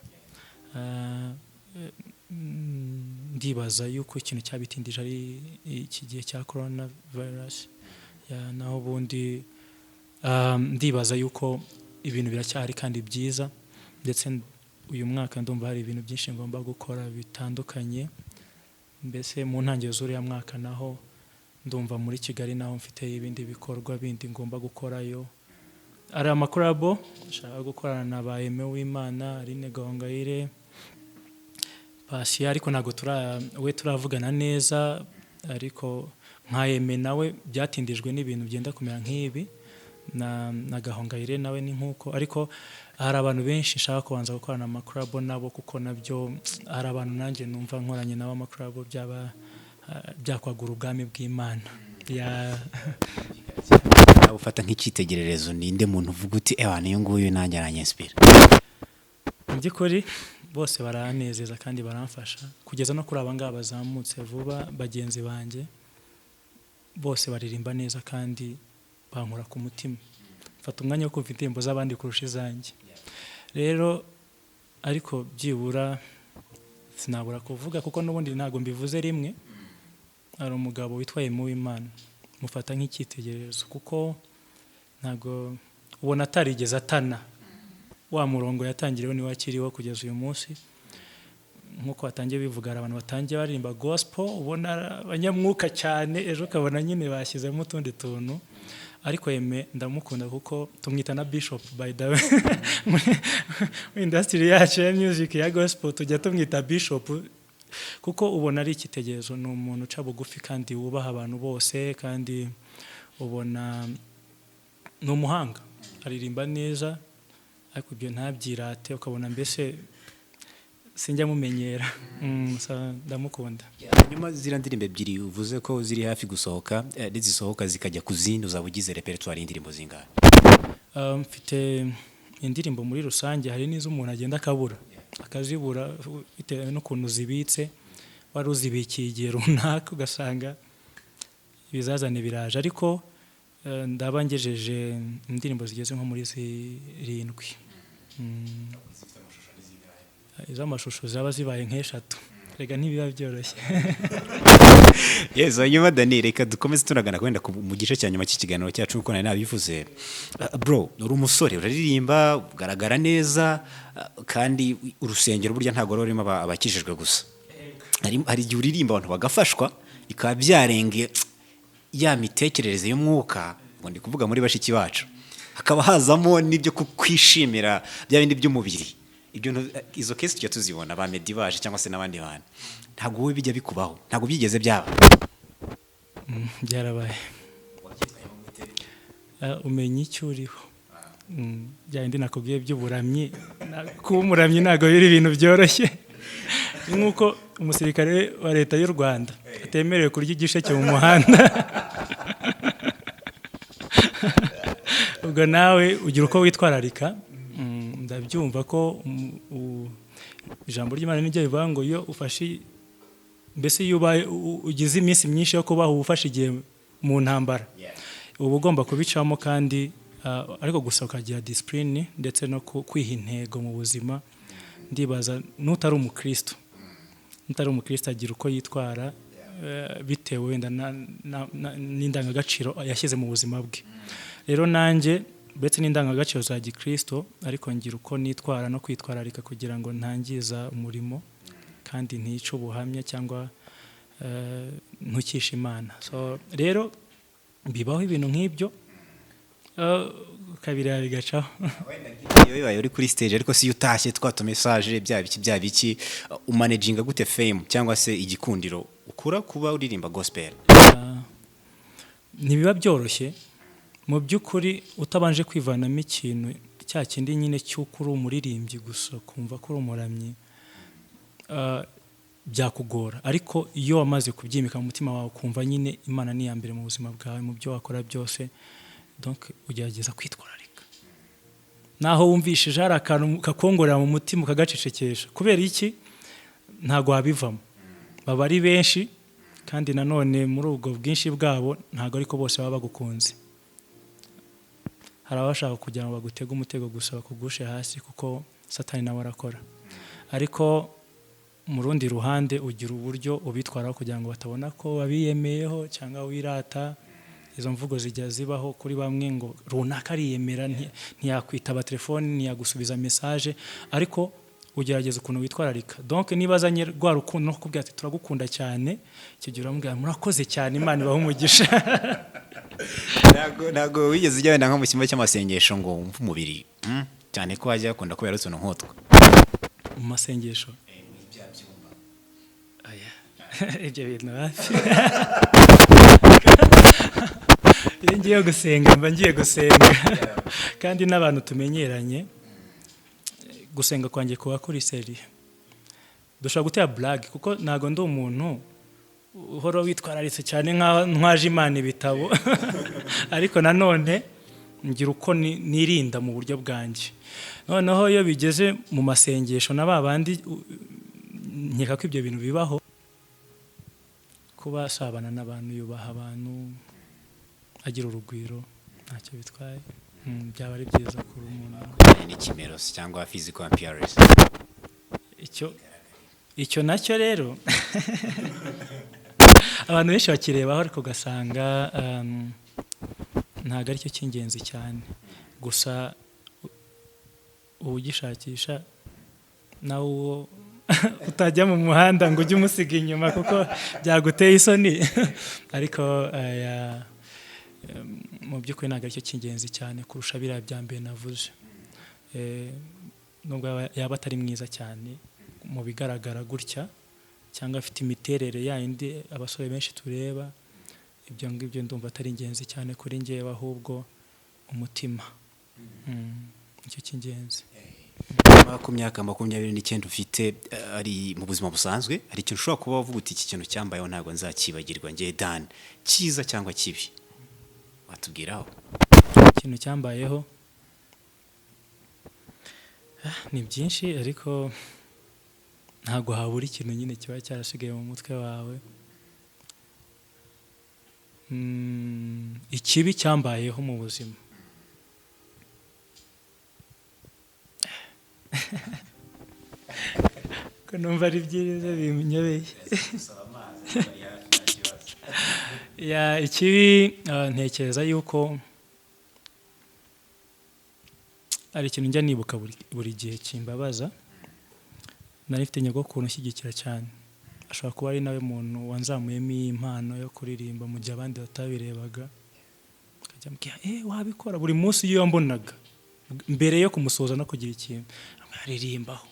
Ndibaza yuko ikintu cyabitindije ari iki gihe cya corona virus, naho ubundi ndibaza yuko ibintu biracyahari kandi byiza, ndetse uyu mwaka ndumva hari ibintu byinshi ngomba gukora bitandukanye. Mbese mu ntangiriro z'uriya mwaka naho ndumva muri Kigali naho mfite ibindi bikorwa bindi ngomba gukorayo. Ari amakorabo nshaka gukorana na ba Aime w'Imana, Aline Gahongayire, Pasi, ariko ntago turavugana neza, ariko nka Aime nawe byatindijwe n'ibintu byenda kumera nk'ibi, na Gahongayire nawe ni nkuko. Ariko hari abantu benshi nshaka kubanza gukorana amakorabo nabo, kuko nabyo hari abantu nanjye numva nkoranye nabo amakorabo byakwagura ubwami bw'Imana. Ufata nk'icyitegererezo, ninde muntu uvuga uti niyo nguyu nanjye aranyinspira? Mu by'ukuri bose baranezeza kandi baramfasha, kugeza no kuri abangaba bazamutse vuba bagenzi banjye, bose baririmba neza kandi bankura ku mutima. Mfata umwanya wo kumva indirimbo z'abandi kurusha izanjye. Rero ariko byibura sinabura kuvuga, kuko n'ubundi ntago mbivuze rimwe, ari umugabo witwa Aime w'Imana, mufata nk'icyitegererezo, kuko ntago ubona atarigeze atana. Wa murongo yatangiriyeho ni wakiriho kugeza uyu munsi. Nkuko watangiye bivuga, abantu batangiye baririmba gospel, ubona abanyamwuka cyane, ejo ukabona nyine bashyizemo utundi tuntu. Ariko Aime ndamukunda kuko tumwita na bishop by the way. Mu industry yacu ya music ya gospel tujya tumwita bishop, kuko ubona ari icyitegererezo. Ni umuntu uca bugufi kandi wubaha abantu bose, kandi ubona ni umuhanga, aririmba neza, ariko ibyo ntabyirate, ukabona mbese sinjya mumenyera. Ndamukunda. Nyuma zira ndirimbo ebyiri uvuze ko ziri hafi gusohoka, zisohoka zikajya ku zindi, uzaba ugize repertoire y'indirimbo zingahe? Mfite indirimbo muri rusange, hari n'izo umuntu agenda akazibura bitewe n'ukuntu zibitse, wari uzibikiye igihe runaka ugasanga ibizazane biraje. Ariko ndaba ngejeje indirimbo zigeze nko muri 7. Iz'amashusho zaba zibaye nk'eshatu, rega ntibiba byoroshye. Yes, hanyuma Dani, reka dukomeze tunagana kwenda mu gice cya nyuma cy'ikiganiro cyacu, uko nari nabivuze. Bro, uri umusore, uraririmba, ugaragara neza, kandi urusengero burya ntago rurimo abakijijwe gusa. Hari igihe uririmba abantu bagafashwa, bikaba byarenge ya mitekerereze y'umwuka, ngo ndi kuvuga muri bashiki bacu, hakaba hazamo n'ibyo kwishimira bya bindi by'umubiri. Izo case tujya tuzibona ba Medivaje cyangwa se n'abandi bantu. Ntago wowe bijya bikubaho, ntago byigeze byaba? Byarabaye. Umenye icyo uriho, byandi nakubwiye by'uburamyi kuba umuramyi ntabwo biri ibintu byoroshye nk'uko umusirikare wa leta y'u Rwanda atemerewe kurya igisheke mu muhanda ubwo nawe ugira uko witwararika. Ndabyumva ko ijambo ry'Imana niryo bivuga ngo iyo ufashe mbese iyo ugize iminsi myinshi yo kubaho ufashe igihe mu ntambara uba ugomba kubicamo kandi ariko gusa ukagira discipline ndetse no kwiha intego mu buzima. Ndibaza n'utari umukristo agira uko yitwara bitewe wenda n'indangagaciro yashyize mu buzima bwe. Rero nanjye ndetse n'indangagaciro za gikristo ariko ngira uko nitwara no kwitwararika kugira ngo ntangiza umurimo kandi ntice ubuhamya cyangwa ntukishe Imana. So rero bibaho ibintu nk'ibyo kabira bigacaho. Iyo bibaye uri kuri stage ariko si utashye twato message bya biki umanaginga gute fame cyangwa se igikundiro ukura kuba uririmba gospel? Ntibiba byoroshye mu by'ukuri utabanje kwivanamo ikintu cya kindi nyine cy'ukuri umuririmbyi gusa kumva ko uri umuramyi byakugora, ariko iyo wamaze kubyimika mu mutima wawe kumva nyine Imana ni iya mbere mu buzima bwawe mu byo wakora byose, donc ugerageza kwitwararika. Naho wumvishije hari akantu kakongorera mu mutima ukagacecekesha, kubera iki ntago wabivamo. Baba ari benshi kandi nanone muri ubwo bwinshi bwabo ntago ariko bose baba bagukunze. Hari abashaka kugira ngo bagutege umutego gusa bakugushe hasi kuko Satani nawe arakora, ariko mu rundi ruhande ugira uburyo ubitwaraho kugira ngo batabona ko wabiyemeyeho cyangwa wirata. Izo mvugo zijya zibaho kuri bamwe ngo runaka ariyemera ntiyakwitaba telefone ntiyagusubiza message, ariko ugerageza ukuntu witwararika. Donc nibazanye rwa rukundo no kukubwira ati turagukunda cyane, icyo gihe uramubwira murakoze cyane Imana ibahe umugisha. Nago wigeze ujya wenda nko mu cyumba cy'amasengesho ngo wumve umubiri cyane ko wajya akunda kubera utuntu nk'utwo mu masengesho? Ibyo bintu hafi iyo ngiye gusenga mba ngiye gusenga kandi n'abantu tumenyeranye. Gusenga kwanjye kuba kuri serie, dushobora gutera blague kuko ntago ndi umuntu uhora witwararitse cyane ntwaje Imana ibitabo ariko nanone ngira uko nirinda mu buryo bwanjye. Noneho iyo bigeze mu masengesho na babandi nkeka ko ibyo bintu bibaho, kuba sabana n'abantu, yubaha abantu, agira urugwiro, ntacyo bitwaye, byaba ari byiza kuri umuntu. Ni kimeros cyangwa physical appearance. Icyo nacyo rero abantu benshi bakirebaho ariko gasanga ntago ari cyo cy'ingenzi cyane. Gusa ugishakisha nawe uwo utajya mu muhanda ngo ujye umusiga inyuma kuko byaguteye isoni ariko mu by'ukuri ntago ari cyo cy'ingenzi cyane kurusha biriya bya mbere navuze. Nubwo yaba atari mwiza cyane mu bigaragara gutya cyangwa afite imiterere yindi abasore benshi tureba, ibyo ngibyo ndumva atari ingenzi cyane kuri njyewe, ahubwo umutima nicyo cy'ingenzi. Ku myaka 29 ufite ari mu buzima busanzwe, hari ikintu ushobora kuba wavuga uti iki kintu cyambayeho ntabwo nzakibagirwa ngiye Dan, cyiza cyangwa kibi, watubwiraho? Ikintu cyambayeho ni byinshi ariko ntago habura ikintu nyine kiba cyarasigaye mu mutwe wawe. Ikibi cyambayeho mu buzima ko numva ari byiza bimunyobeye. Ikibi ntekereza yuko ari ikintu njya nibuka buri gihe kimbabaza. Nari mfite nyogokuru unshyigikira cyane, ashobora kuba ari nawe muntu wanzamuyemo impano yo kuririmba mu gihe abandi batabirebaga. Akajya ambwira wabikora buri munsi iyo yambonaga mbere yo kumusoza no kugira ikintu aririmbaho.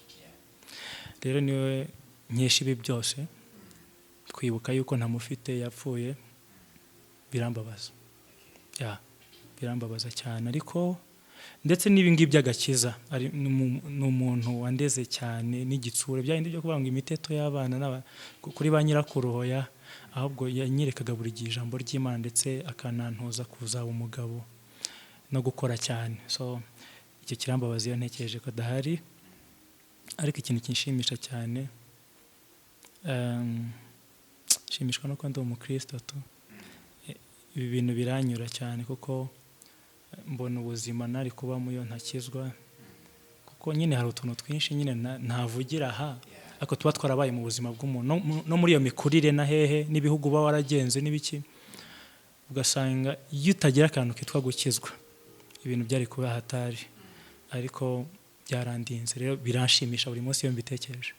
Rero niwe nkesha ibi byose, kwibuka yuko ntamufite yapfuye birambabaza, birambabaza cyane. Ariko ndetse n'ibingi by'agakiza ari n'umuntu wandeze cyane n'igitsure byandi byo kuvuga ngo imiteto y'abana kuri ba nyirakuruhoya ahubwo yanyerekaga buri gihe ijambo ry'Imana ndetse akanantoza kuzaba umugabo no gukora cyane. So icyo kirambabaza iyo ntekereje ko dahari, ariko ikintu kinshimisha cyane shimishwa no ko ndi umukristo tu. Ibi bintu biranyura cyane kuko mbona ubuzima nari kuba muyo ntakizwa, kuko nyine hari utuntu twinshi nyine ntavugira aha, ariko tuba twarabaye mu buzima bw'umuntu no muri iyo mikurire na hehe n'ibihugu ba waragenze n'ibiki, ugasanga iyo utagira akantu kitwa gukizwa ibintu byari kuba hatari, ariko byarandinze. Rero biranshimisha buri munsi iyo mbitekereje.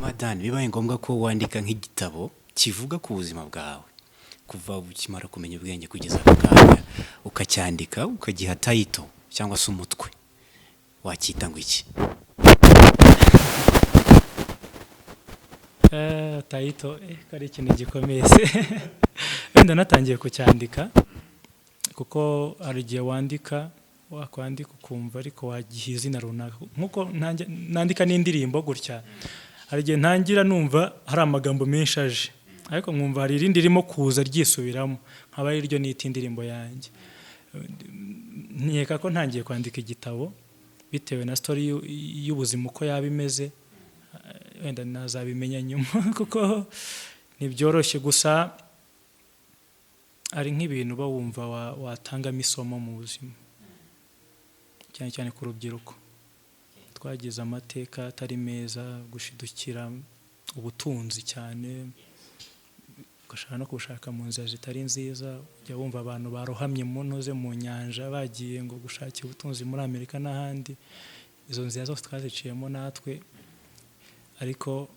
Madani, bibaye ngombwa ko wandika nk'igitabo kivuga ku buzima bwawe kuva ukimara kumenya ubwenge kugeza akanya, ukacyandika ukagiha title cyangwa se umutwe, wacyita ngo iki? Title kari ikintu gikomeye se. Wenda natangiye kucyandika kuko harigihe wandika wakwandika ukumva ariko wagiha izina runaka, nkuko nandika n'indirimbo gutya. Harigihe ntangira numva hari amagambo menshi aje, ariko nkumva hari irindi ririmo kuza ryisubiramo, nkaba ari ryo nita indirimbo yanjye. Nkeka ko ntangiye kwandika igitabo bitewe na story y'ubuzima uko yaba imeze, wenda nazabimenya nyuma kuko ntibyoroshye. Gusa ari nk'ibintu bawumva watangamo isomo mu buzima, cyane cyane ku rubyiruko. Twagize amateka atari meza, gushidukira ubutunzi cyane, ugashaka no kubushaka mu nzira zitari nziza. Ujya wumva abantu barohamye mu ntoze mu nyanja bagiye ngo gushakira ubutunzi muri Amerika n'ahandi. Izo nzira zose twaziciyemo natwe, ariko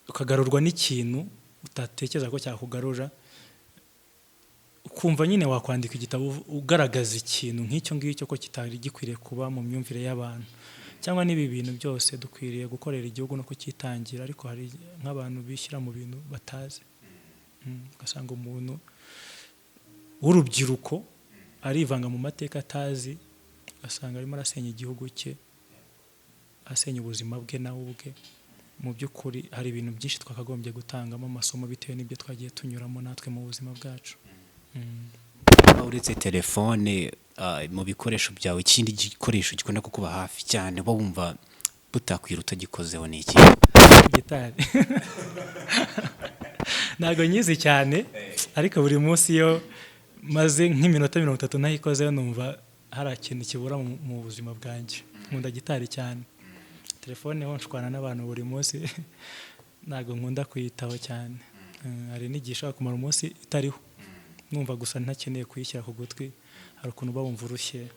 ukagarurwa n'ikintu utatekereza ko cyakugarura, ukumva nyine wakwandika igitabo ugaragaza ikintu nk'icyo ngicyo ko kitari gikwiriye kuba mu myumvire y'abantu. Cyangwa n'ibi bintu byose dukwiriye gukorera igihugu no kukitangira, ariko hari nk'abantu bishyira mu bintu batazi. Ugasanga umuntu w'urubyiruko arivanga mu mateka atazi, ugasanga arimo arasenya igihugu cye, asenya ubuzima bwe nawe ubwe. Mu by'ukuri hari ibintu byinshi twakagombye gutangamo amasomo bitewe n'ibyo twagiye tunyuramo natwe mu buzima bwacu. Uretse telefone, mu bikoresho byawe ikindi gikoresho gikunda kukuba hafi cyane bo wumva butakwira utagikozeho ni iki? Gitari. Ntago nyizi cyane, ariko buri munsi yo maze nk'iminota 30 nayikozeho numva hari ikintu kibura mu buzima bwanjye. Nkunda gitari cyane. Telefone ho nshwana n'abantu buri munsi, ntago nkunda kuyitaho cyane. Hari n'igisha kumara umunsi itariho, numva gusa ntakeneye kuyishyira ku gutwi, hari ukuntu bawumva urushye.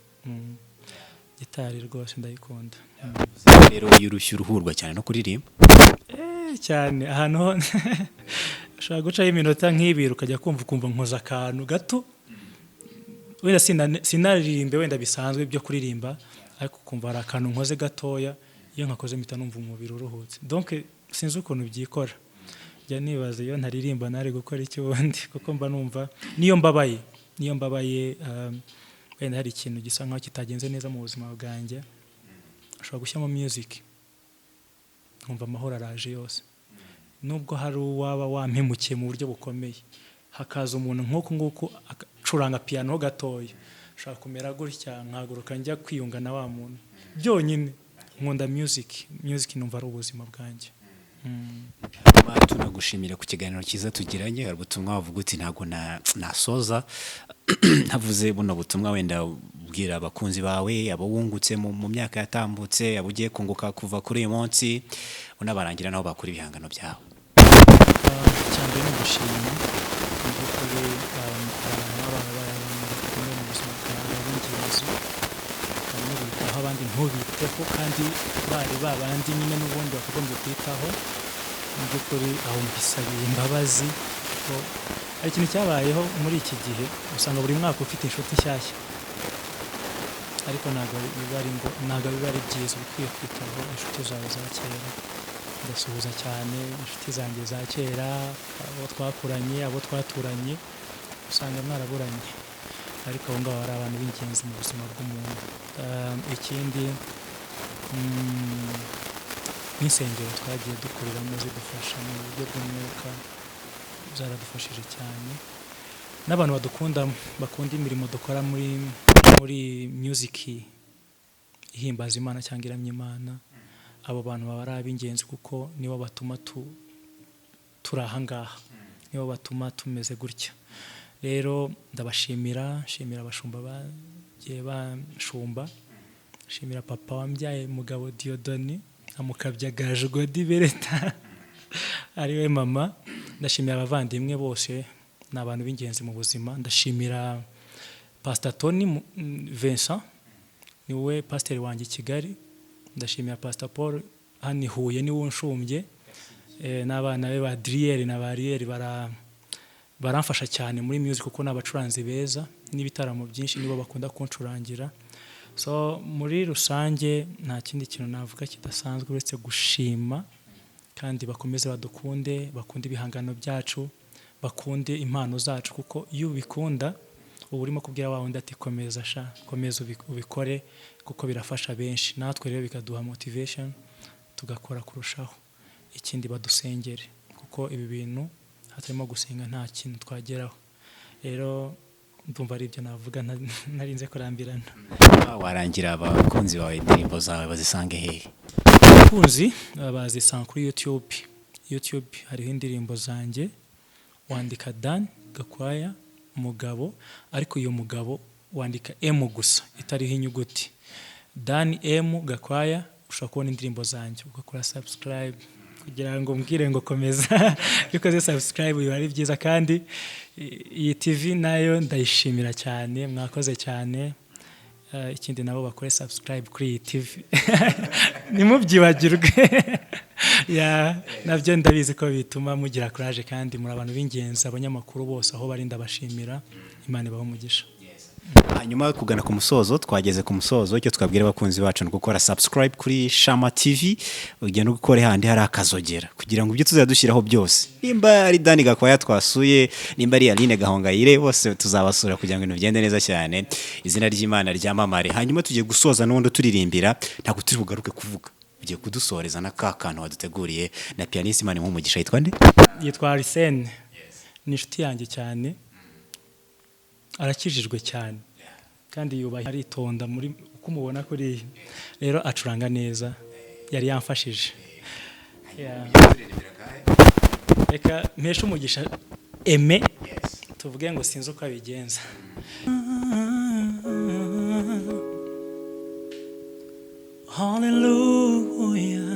Gitari rwose ndayikunda. Rero yurushye uruhurwa cyane no kuririmba? Cyane ahantu ho ushaka gucaho iminota nk'ibiri ukajya kumva nkoza akantu gato, wenda sinaririmbe wenda bisanzwe byo kuririmba, ariko kumva hari akantu nkoze gatoya, iyo nkakoze mpita numva umubiri uruhutse. Donc sinzi ukuntu byikora, njya nibaza iyo ntaririmba nari gukora iki wundi, kuko mba numva niyo mbabaye wenda hari ikintu gisa nkaho kitagenze neza mu buzima bwanjye, ashobora gushyiramo music nkumva amahoro araje yose. Nubwo hari uwaba wampemukiye mu buryo bukomeye, hakaza umuntu nk'uko acuranga piano ho gatoya, ushaka kumera gutya nkaguruka njya kwiyunga na wa muntu. Byonyine nkunda music numva ari ubuzima bwanjye. Tunagushimira ku kiganiro cyiza tugiranye. Hari ubutumwa wavuga uti ntago nasoza ntavuze buno butumwa, wenda ubwira abakunzi bawe, abo wungutse mu myaka yatambutse, abo ugiye kunguka kuva kuri uyu munsi, unabarangira naho bakora ibihangano byawe. Cyane no gushimira kuri mu buzima bwawe bw'ingenzi, kandi abandi ntubiteho, kandi bari babandi nyine n'ubundi bakagombye kwitaho. Mu by'ukuri aho mbisabiye imbabazi ko hari ikintu cyabayeho muri iki gihe, usanga buri mwaka ufite inshuti nshyashya, ariko ntabwo biba ari byiza. Ukwiye kwitaho inshuti zawe za kera. Ndasuhuza cyane inshuti zanjye za kera, abo twakuranye, abo twaturanye, usanga mwaraburanye, ariko abo ngabo ari abantu b'ingenzi mu buzima bw'umuntu. Ikindi n'insengero twagiye dukuriramo zidufasha mu buryo bw'umwuka, zaradufashije cyane, n'abantu bakunda imirimo dukora muri music ihimbaza Imana cyangwa iramya Imana. Abo bantu baba ari ab'ingenzi kuko nibo batuma turi aha ngaha, nibo batuma tumeze gutya. Rero ndabashimira abashumba bagiye banshumba, shimira papa wambyaye Mugabo Diodoni amukabya Gaju Godi Bereta ariwe mama. Ndashimira abavandimwe bose, ni abantu b'ingenzi mu buzima. Ndashimira Pastor Tony Vincent, niwe pasiteri wanjye i Kigali. Ndashimira Pastor Paul hano i Huye, niwe unshumbye, n'abana be ba Driel na Bariel baramfasha cyane muri music kuko n'abacuranzi beza, n'ibitaramo byinshi nibo bakunda kuncurangira. So muri rusange nta kindi kintu navuga kidasanzwe uretse gushima, kandi bakomeze bakunde ibihangano byacu, bakunde impano zacu, kuko iyo ubikunda uba urimo kubwira wa wundi ati komeza ubikore, kuko birafasha benshi, natwe rero bikaduha motivation tugakora kurushaho. Ikindi badusengere, kuko ibi bintu hatarimo gusenga nta kintu twageraho. Rero ndumva ari ibyo navuga, narinze kurambirana. Warangira abakunzi bawe indirimbo zawe bazisange hehe? Abakunzi bazisanga kuri YouTube hariho indirimbo zanjye, wandika Dan Gakwaya Mugabo, ariko iyo Mugabo wandika M gusa itariho inyuguti, Dan M Gakwaya. Ushobora kubona indirimbo zanjye ugakora subscribe kugira ngo mbwire ngo komeza bikoze subscribe biba ari byiza. Kandi iyi TV nayo ndayishimira cyane, mwakoze cyane. Ikindi nabo bakore subscribe kuri iyi TV nimubyibagirwe nabyo ndabizi ko bituma mugira courage, kandi muri abantu b'ingenzi. Abanyamakuru bose aho bari ndabashimira, Imana ibahe umugisha. Hanyuma kugana ku musozo, twageze ku musozo, icyo twabwira abakunzi bacu no gukora subscribe kuri Shama TV, ugenda gukora handi hari akazogera kugira ngo ibyo tuzadushyiraho byose, nimba ari Dani Gakwaya twasuye, nimba ari Aline Gahongayire, bose tuzabasura kugira ngo ibintu bigende neza cyane, izina ry'Imana ryamamare. Hanyuma tugiye gusoza n'ubundi turirimbira, ntabwo turi bugaruke kuvuga, ugiye kudusoreza na kantu waduteguriye na pianiste Imana nk'umugisha. Yitwa nde? Yitwa Arsene, ni inshuti yanjye cyane, arakijijwe cyane kandi yubaha, aritonda muri uko mubona kuri. Rero acuranga neza, yari yamfashije. Reka mpeshe umugisha Eme, tuvuge ngo sinzi uko abigenza. Hallelujah.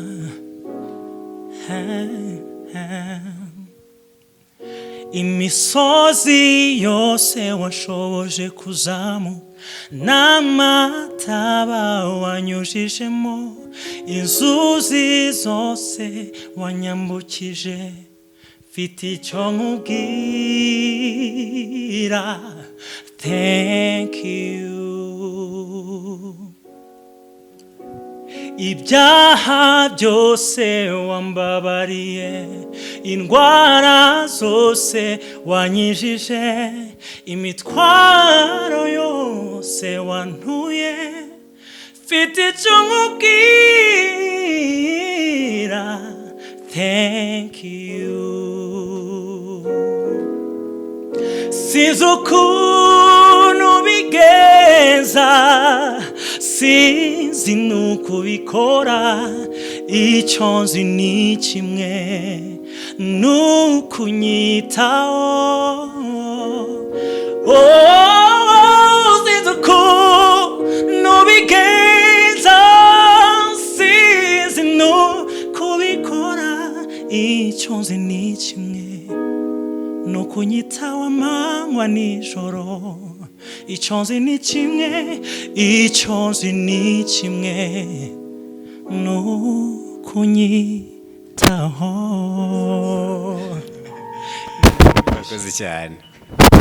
Imisozi yose washoboje kuzamu, n'amataba wanyujijemo, inzuzi zose wanyambukije, mfite icyo nkubwira, thank you. Ibyaha byose wambabariye, indwara zose wanyijije, imitwaro yose wantuye, mfite icyo nkubwira, thank you. Sinzi ukuntu bigenza, sinzi nuko ubikora, icyo nzi ni kimwe, nukunyitaho. Sinzi ukuntu bigenza, sinzi nuko ubikora, icyo nzi ni kimwe, nukunyitaho amanywa nijoro. Icyo nzi ni kimwe, icyo nzi ni kimwe, nukunyitaho. Murakoze cyane.